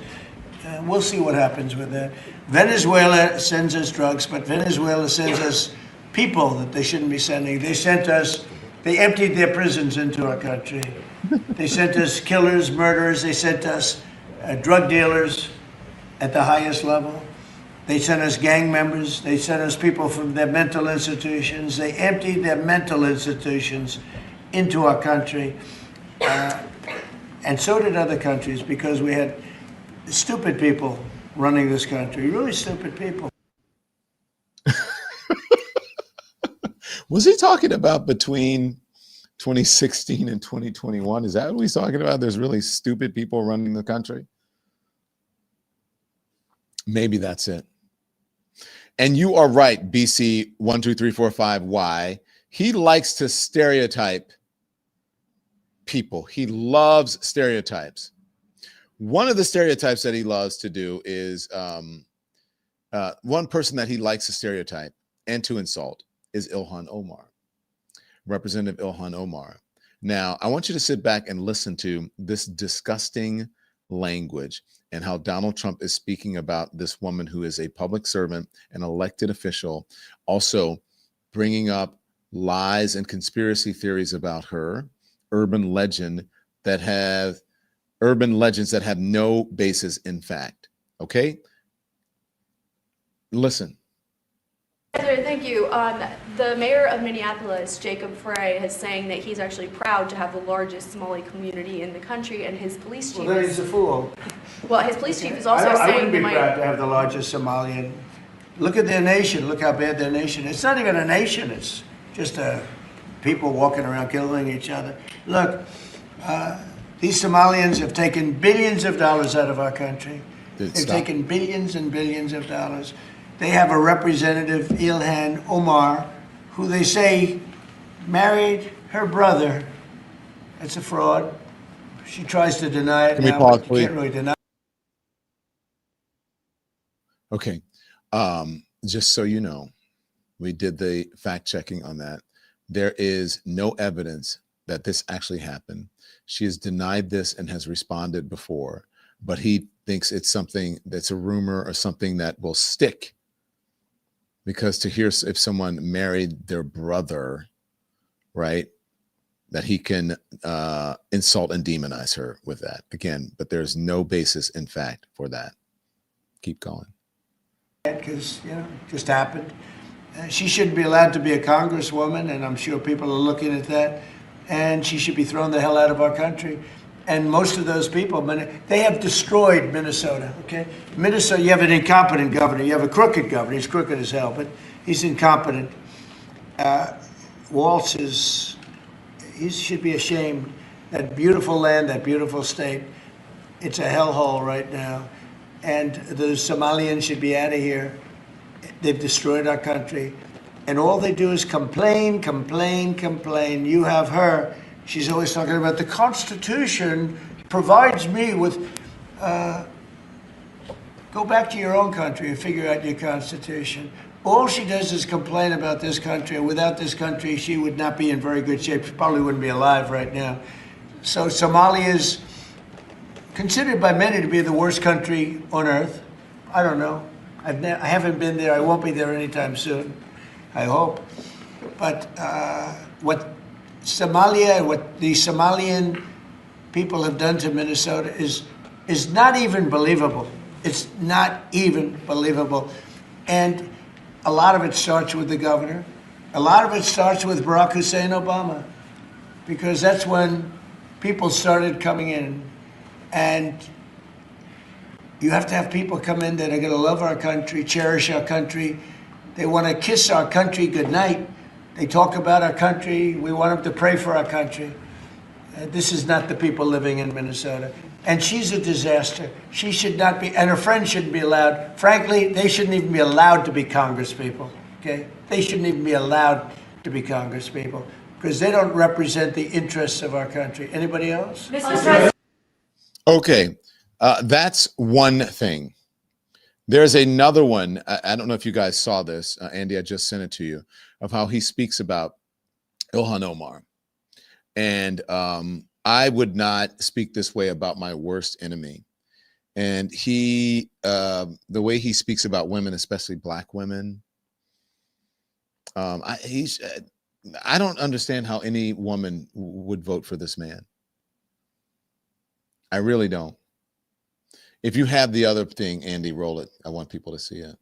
We'll see what happens with that. Venezuela sends us drugs, but Venezuela sends us people that they shouldn't be sending. They emptied their prisons into our country. They sent us killers, murderers. They sent us drug dealers at the highest level. They sent us gang members. They sent us people from their mental institutions. They emptied their mental institutions into our country. And so did other countries, because we had stupid people running this country, really stupid people. Was he talking about between 2016 and 2021. Is that what he's talking about? There's really stupid people running the country. Maybe that's it. And you are right, BC 12345Y. He likes to stereotype people. He loves stereotypes. One of the stereotypes that he loves to do is one person that he likes to stereotype and to insult is Ilhan Omar, Representative Ilhan Omar. Now, I want you to sit back and listen to this disgusting language and how Donald Trump is speaking about this woman who is a public servant, an elected official, also bringing up lies and conspiracy theories about her, urban legends that have no basis in fact. Okay? Listen. Thank you. The mayor of Minneapolis, Jacob Frey, is saying that he's actually proud to have the largest Somali community in the country, and his police chief. Well, then he's a fool. Well, his police chief is also saying I wouldn't be proud to have the largest Somalian. Look at their nation. Look how bad their nation is. It's not even a nation. It's just people walking around killing each other. Look, these Somalians have taken billions of dollars out of our country. They've taken billions and billions of dollars. They have a representative, Ilhan Omar, who they say married her brother. That's a fraud. She tries to deny it. Can we now, pause, but you please? can't really deny. Okay. Just so you know, we did the fact checking on that. There is no evidence that this actually happened. She has denied this and has responded before, but he thinks it's something that's a rumor or something that will stick. Because to hear if someone married their brother, right, that he can insult and demonize her with that. Again, but there's no basis in fact for that. Keep going. Because, you know, it just happened. She shouldn't be allowed to be a congresswoman, and I'm sure people are looking at that. And she should be thrown the hell out of our country. And most of those people, they have destroyed Minnesota, okay? Minnesota, you have an incompetent governor. You have a crooked governor. He's crooked as hell, but he's incompetent. Walz he should be ashamed. That beautiful land, that beautiful state, it's a hellhole right now. And the Somalians should be out of here. They've destroyed our country. And all they do is complain, complain, complain. You have her. She's always talking about the Constitution provides me with, go back to your own country and figure out your Constitution. All she does is complain about this country. Without this country, she would not be in very good shape. She probably wouldn't be alive right now. So Somalia is considered by many to be the worst country on earth. I don't know. I haven't been there. I won't be there anytime soon, I hope. But what Somalia, what the Somalian people have done to Minnesota is not even believable. It's not even believable. And a lot of it starts with the governor. A lot of it starts with Barack Hussein Obama, because that's when people started coming in. And you have to have people come in that are going to love our country, cherish our country. They want to kiss our country goodnight. They talk about our country. We want them to pray for our country. This is not the people living in Minnesota. And she's a disaster. She should not be, and her friends shouldn't be allowed. Frankly, they shouldn't even be allowed to be congresspeople, okay? They shouldn't even be allowed to be congresspeople because they don't represent the interests of our country. Anybody else? Okay, that's one thing. There's another one. I don't know if you guys saw this. Andy, I just sent it to you, of how he speaks about Ilhan Omar. And I would not speak this way about my worst enemy. And he, the way he speaks about women, especially black women, I don't understand how any woman would vote for this man. I really don't. If you have the other thing, Andy, roll it. I want people to see it.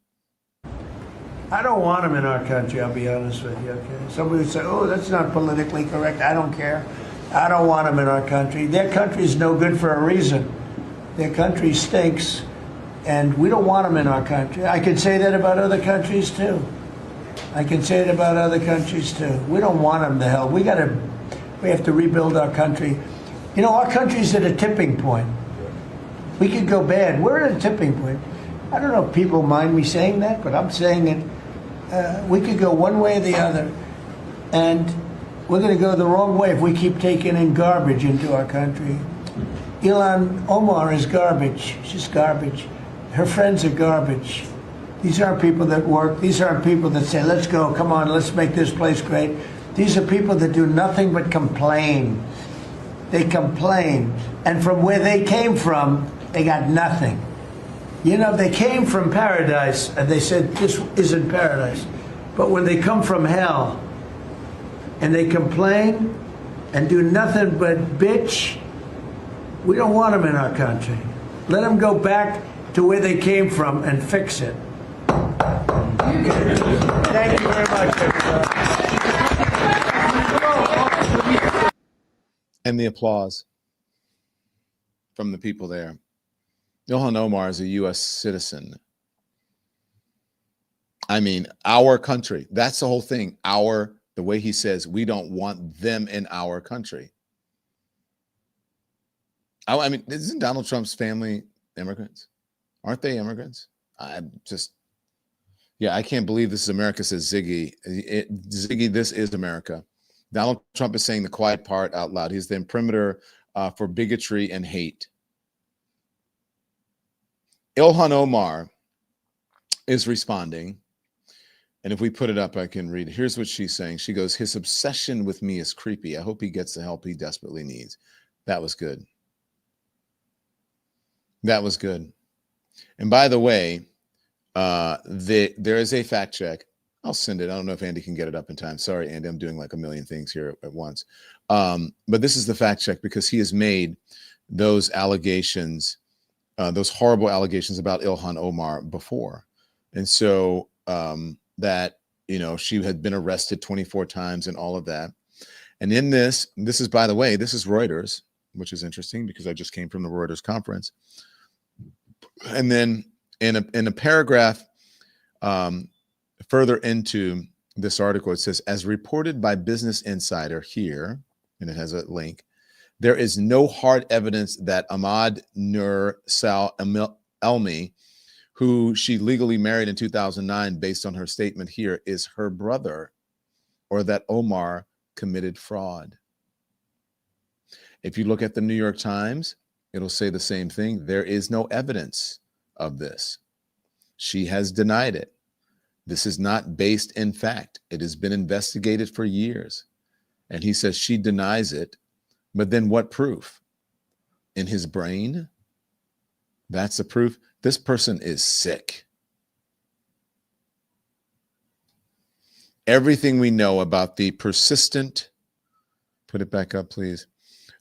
I don't want them in our country, I'll be honest with you, okay? Somebody would say, oh, that's not politically correct. I don't care. I don't want them in our country. Their country is no good for a reason. Their country stinks, and we don't want them in our country. I can say that about other countries, too. I can say it about other countries, too. We don't want them to hell. We got to We have to rebuild our country. You know, our country's at a tipping point. We could go bad. We're at a tipping point. I don't know if people mind me saying that, but I'm saying it. We could go one way or the other, and we're going to go the wrong way if we keep taking in garbage into our country. Ilhan Omar is garbage. She's garbage. Her friends are garbage. These aren't people that work. These aren't people that say, let's go, come on, let's make this place great. These are people that do nothing but complain. They complain. And from where they came from, they got nothing. You know, they came from paradise, and they said, this isn't paradise. But when they come from hell, and they complain, and do nothing but bitch, we don't want them in our country. Let them go back to where they came from and fix it. Thank you very much. And the applause from the people there. Ilhan Omar is a U.S. citizen. I mean, our country. That's the whole thing. The way he says, we don't want them in our country. I mean, isn't Donald Trump's family immigrants? Aren't they immigrants? I can't believe this is America, says Ziggy. Ziggy, this is America. Donald Trump is saying the quiet part out loud. He's the imprimatur for bigotry and hate. Ilhan Omar is responding. And if we put it up, I can read. Here's what she's saying. She goes, his obsession with me is creepy. I hope he gets the help he desperately needs. That was good. That was good. And by the way, there is a fact check. I'll send it. I don't know if Andy can get it up in time. Sorry, Andy, I'm doing like a million things here at once. But this is the fact check because he has made those allegations, those horrible allegations about Ilhan Omar before. And so that, you know, she had been arrested 24 times and all of that. And in this is, by the way, this is Reuters, which is interesting because I just came from the Reuters conference. And then in a paragraph further into this article, it says, as reported by Business Insider here, and it has a link, there is no hard evidence that Ahmad Nur Sal Elmi, who she legally married in 2009, based on her statement here, is her brother, or that Omar committed fraud. If you look at the New York Times, it'll say the same thing. There is no evidence of this. She has denied it. This is not based in fact. It has been investigated for years. And he says she denies it. But then what proof? In his brain? That's the proof. This person is sick. Everything we know about the persistent, put it back up, please,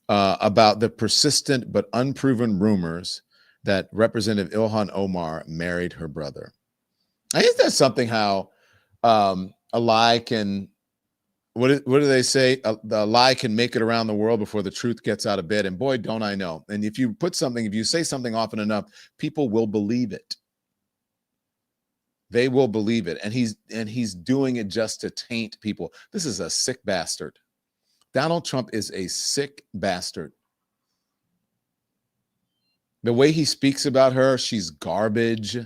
about the persistent but unproven rumors that Representative Ilhan Omar married her brother. I guess that's something how a lie can, what do they say? The lie can make it around the world before the truth gets out of bed. And boy, don't I know. And if you say something often enough, people will believe it. They will believe it. And he's doing it just to taint people. This is a sick bastard. Donald Trump is a sick bastard. The way he speaks about her, she's garbage.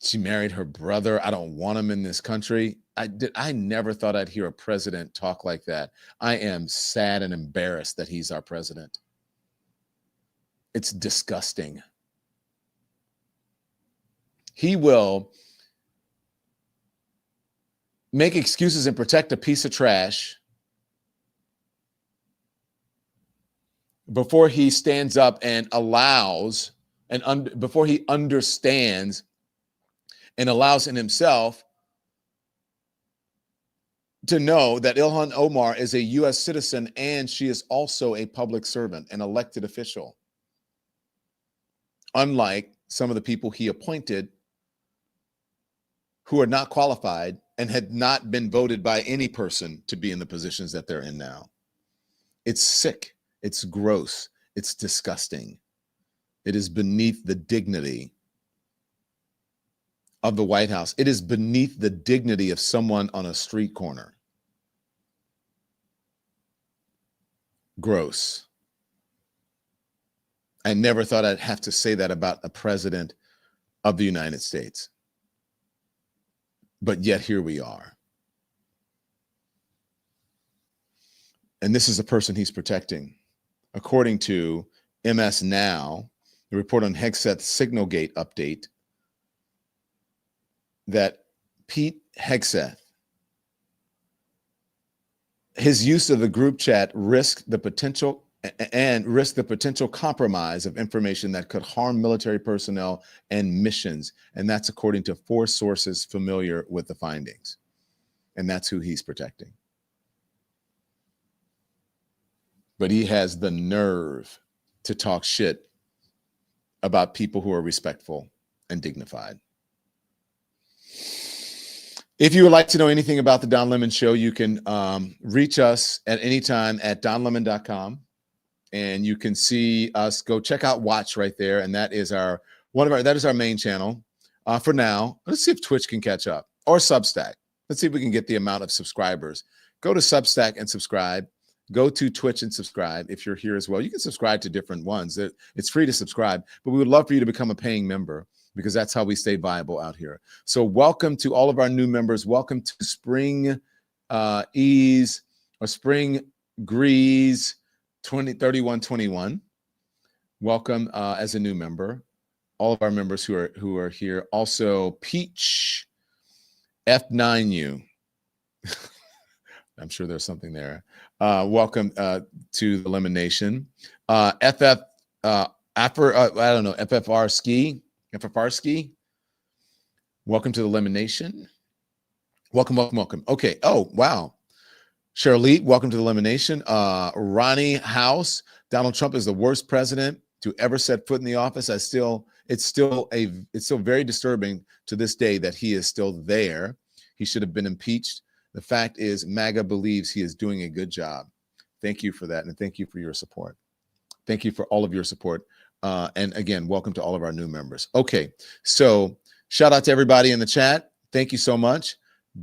She married her brother. I don't want him in this country. I never thought I'd hear a president talk like that. I am sad and embarrassed that he's our president. It's disgusting. He will make excuses and protect a piece of trash before he stands up and allows, and before he understands and allows in himself to know that Ilhan Omar is a U.S. citizen and she is also a public servant, an elected official. Unlike some of the people he appointed who are not qualified and had not been voted by any person to be in the positions that they're in now. It's sick. It's gross. It's disgusting. It is beneath the dignity of the White House. It is beneath the dignity of someone on a street corner. gross. I never thought I'd have to say that about a president of the United States. But yet here we are. And this is the person he's protecting. According to MS Now, the report on Hegseth Signalgate update, that Pete Hegseth, his use of the group chat risked the potential compromise of information that could harm military personnel and missions. And that's according to 4 sources familiar with the findings. And that's who he's protecting. But he has the nerve to talk shit about people who are respectful and dignified. If you would like to know anything about the Don Lemon Show, you can reach us at any time at donlemon.com. And you can see us. Go check out Watch right there. And that is our main channel for now. Let's see if Twitch can catch up, or Substack. Let's see if we can get the amount of subscribers. Go to Substack and subscribe. Go to Twitch and subscribe. If you're here as well, you can subscribe to different ones. It's free to subscribe, but we would love for you to become a paying member, because that's how we stay viable out here. So welcome to all of our new members. Welcome to Spring Ease or Spring Grease 203121. Welcome as a new member. All of our members who are here. Also Peach F9U. I'm sure there's something there. Welcome to the Lemon Nation. FFR Ski. Welcome to the Lemon Nation. Welcome. Okay. Oh, wow. Shirley, welcome to the Lemon Nation. Ronnie House. Donald Trump is the worst president to ever set foot in the office. It's still very disturbing to this day that he is still there. He should have been impeached. The fact is, MAGA believes he is doing a good job. Thank you for that, and thank you for your support. Thank you for all of your support. And again, welcome to all of our new members. Okay, so shout out to everybody in the chat. Thank you so much.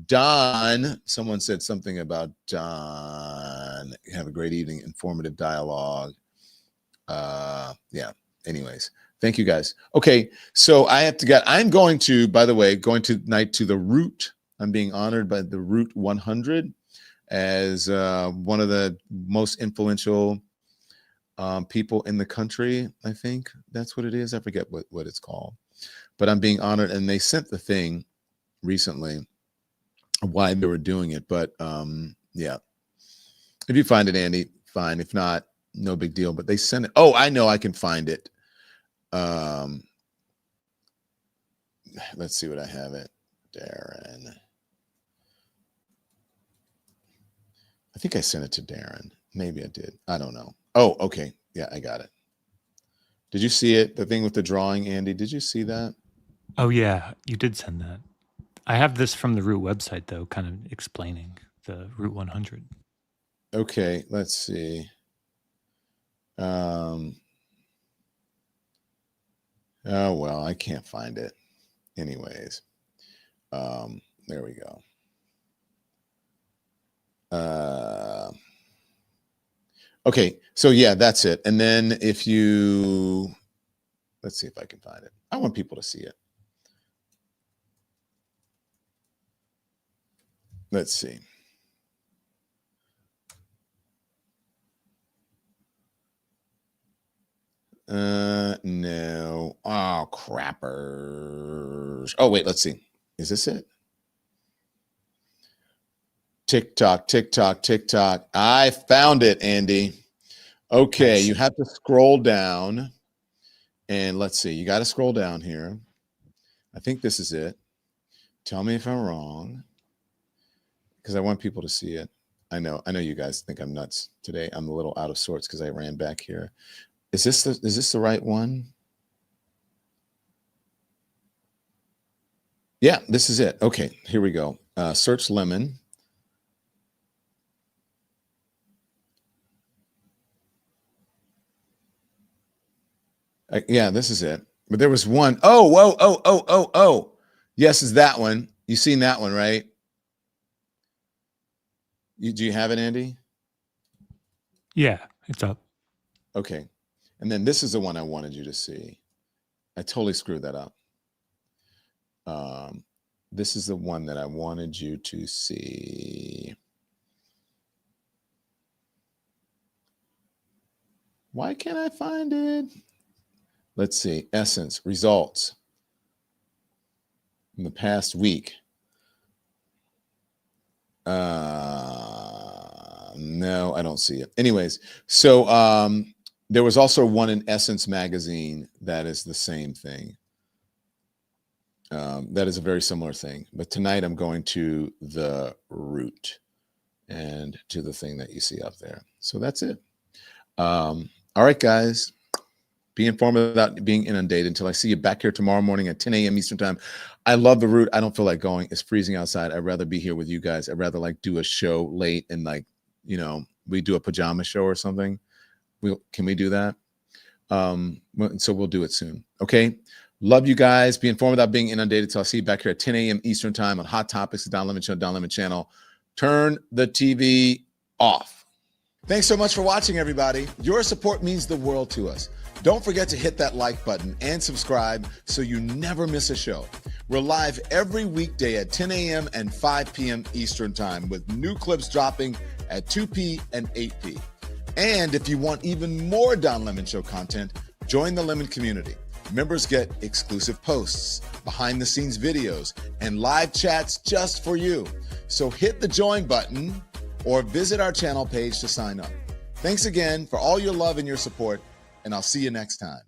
Don, someone said something about Don. Have a great evening, informative dialogue. Yeah, anyways, thank you guys. Okay, so I'm going to, by the way, going tonight to the Root. I'm being honored by the Root 100 as one of the most influential people in the country. I think that's what it is. I forget what it's called, but I'm being honored, and they sent the thing recently why they were doing it. But yeah, if you find it, Andy, fine. If not, no big deal. But they sent it. Oh, I know, I can find it. Let's see what I have it. Darren. I think I sent it to Darren. Maybe I did. I don't know. Oh, okay. Yeah, I got it. Did you see it? The thing with the drawing, Andy? Did you see that? Oh, yeah. You did send that. I have this from the Root website, though, kind of explaining the Root 100. Okay, let's see. Oh, well, I can't find it. Anyways, there we go. Okay, so yeah, that's it. And then let's see if I can find it. I want people to see it. Let's see. No. Oh, crappers. Oh, wait, let's see. Is this it? TikTok. I found it, Andy. Okay, you have to scroll down. And let's see. You got to scroll down here. I think this is it. Tell me if I'm wrong, because I want people to see it. I know you guys think I'm nuts today. I'm a little out of sorts because I ran back here. Is this the right one? Yeah, this is it. Okay, here we go. Search Lemon. Yeah, this is it. But there was one. Oh. Yes, it's that one. You seen that one, right? Do you have it, Andy? Yeah, It's up. Okay. And then this is the one I wanted you to see. I totally screwed that up. This is the one that I wanted you to see. Why can't I find it? Let's see. Essence, results in the past week. No, I don't see it. Anyways, so there was also one in Essence magazine that is the same thing. That is a very similar thing. But tonight I'm going to the root and to the thing that you see up there. So that's it. All right, guys. Be informed without being inundated until I see you back here tomorrow morning at 10 a.m. Eastern time. I love the root. I don't feel like going. It's freezing outside. I'd rather be here with you guys. I'd rather like do a show late and like, you know, we do a pajama show or something. Can we do that? So we'll do it soon. Okay. Love you guys. Be informed without being inundated. So I'll see you back here at 10 a.m. Eastern time on Hot Topics, the Don Lemon Show, Don Lemon Channel. Turn the TV off. Thanks so much for watching, everybody. Your support means the world to us. Don't forget to hit that like button and subscribe so you never miss a show. We're live every weekday at 10 a.m. and 5 p.m. Eastern time with new clips dropping at 2 p. and 8 p. And if you want even more Don Lemon Show content, join the Lemon community. Members get exclusive posts, behind-the-scenes videos, and live chats just for you. So hit the join button or visit our channel page to sign up. Thanks again for all your love and your support, and I'll see you next time.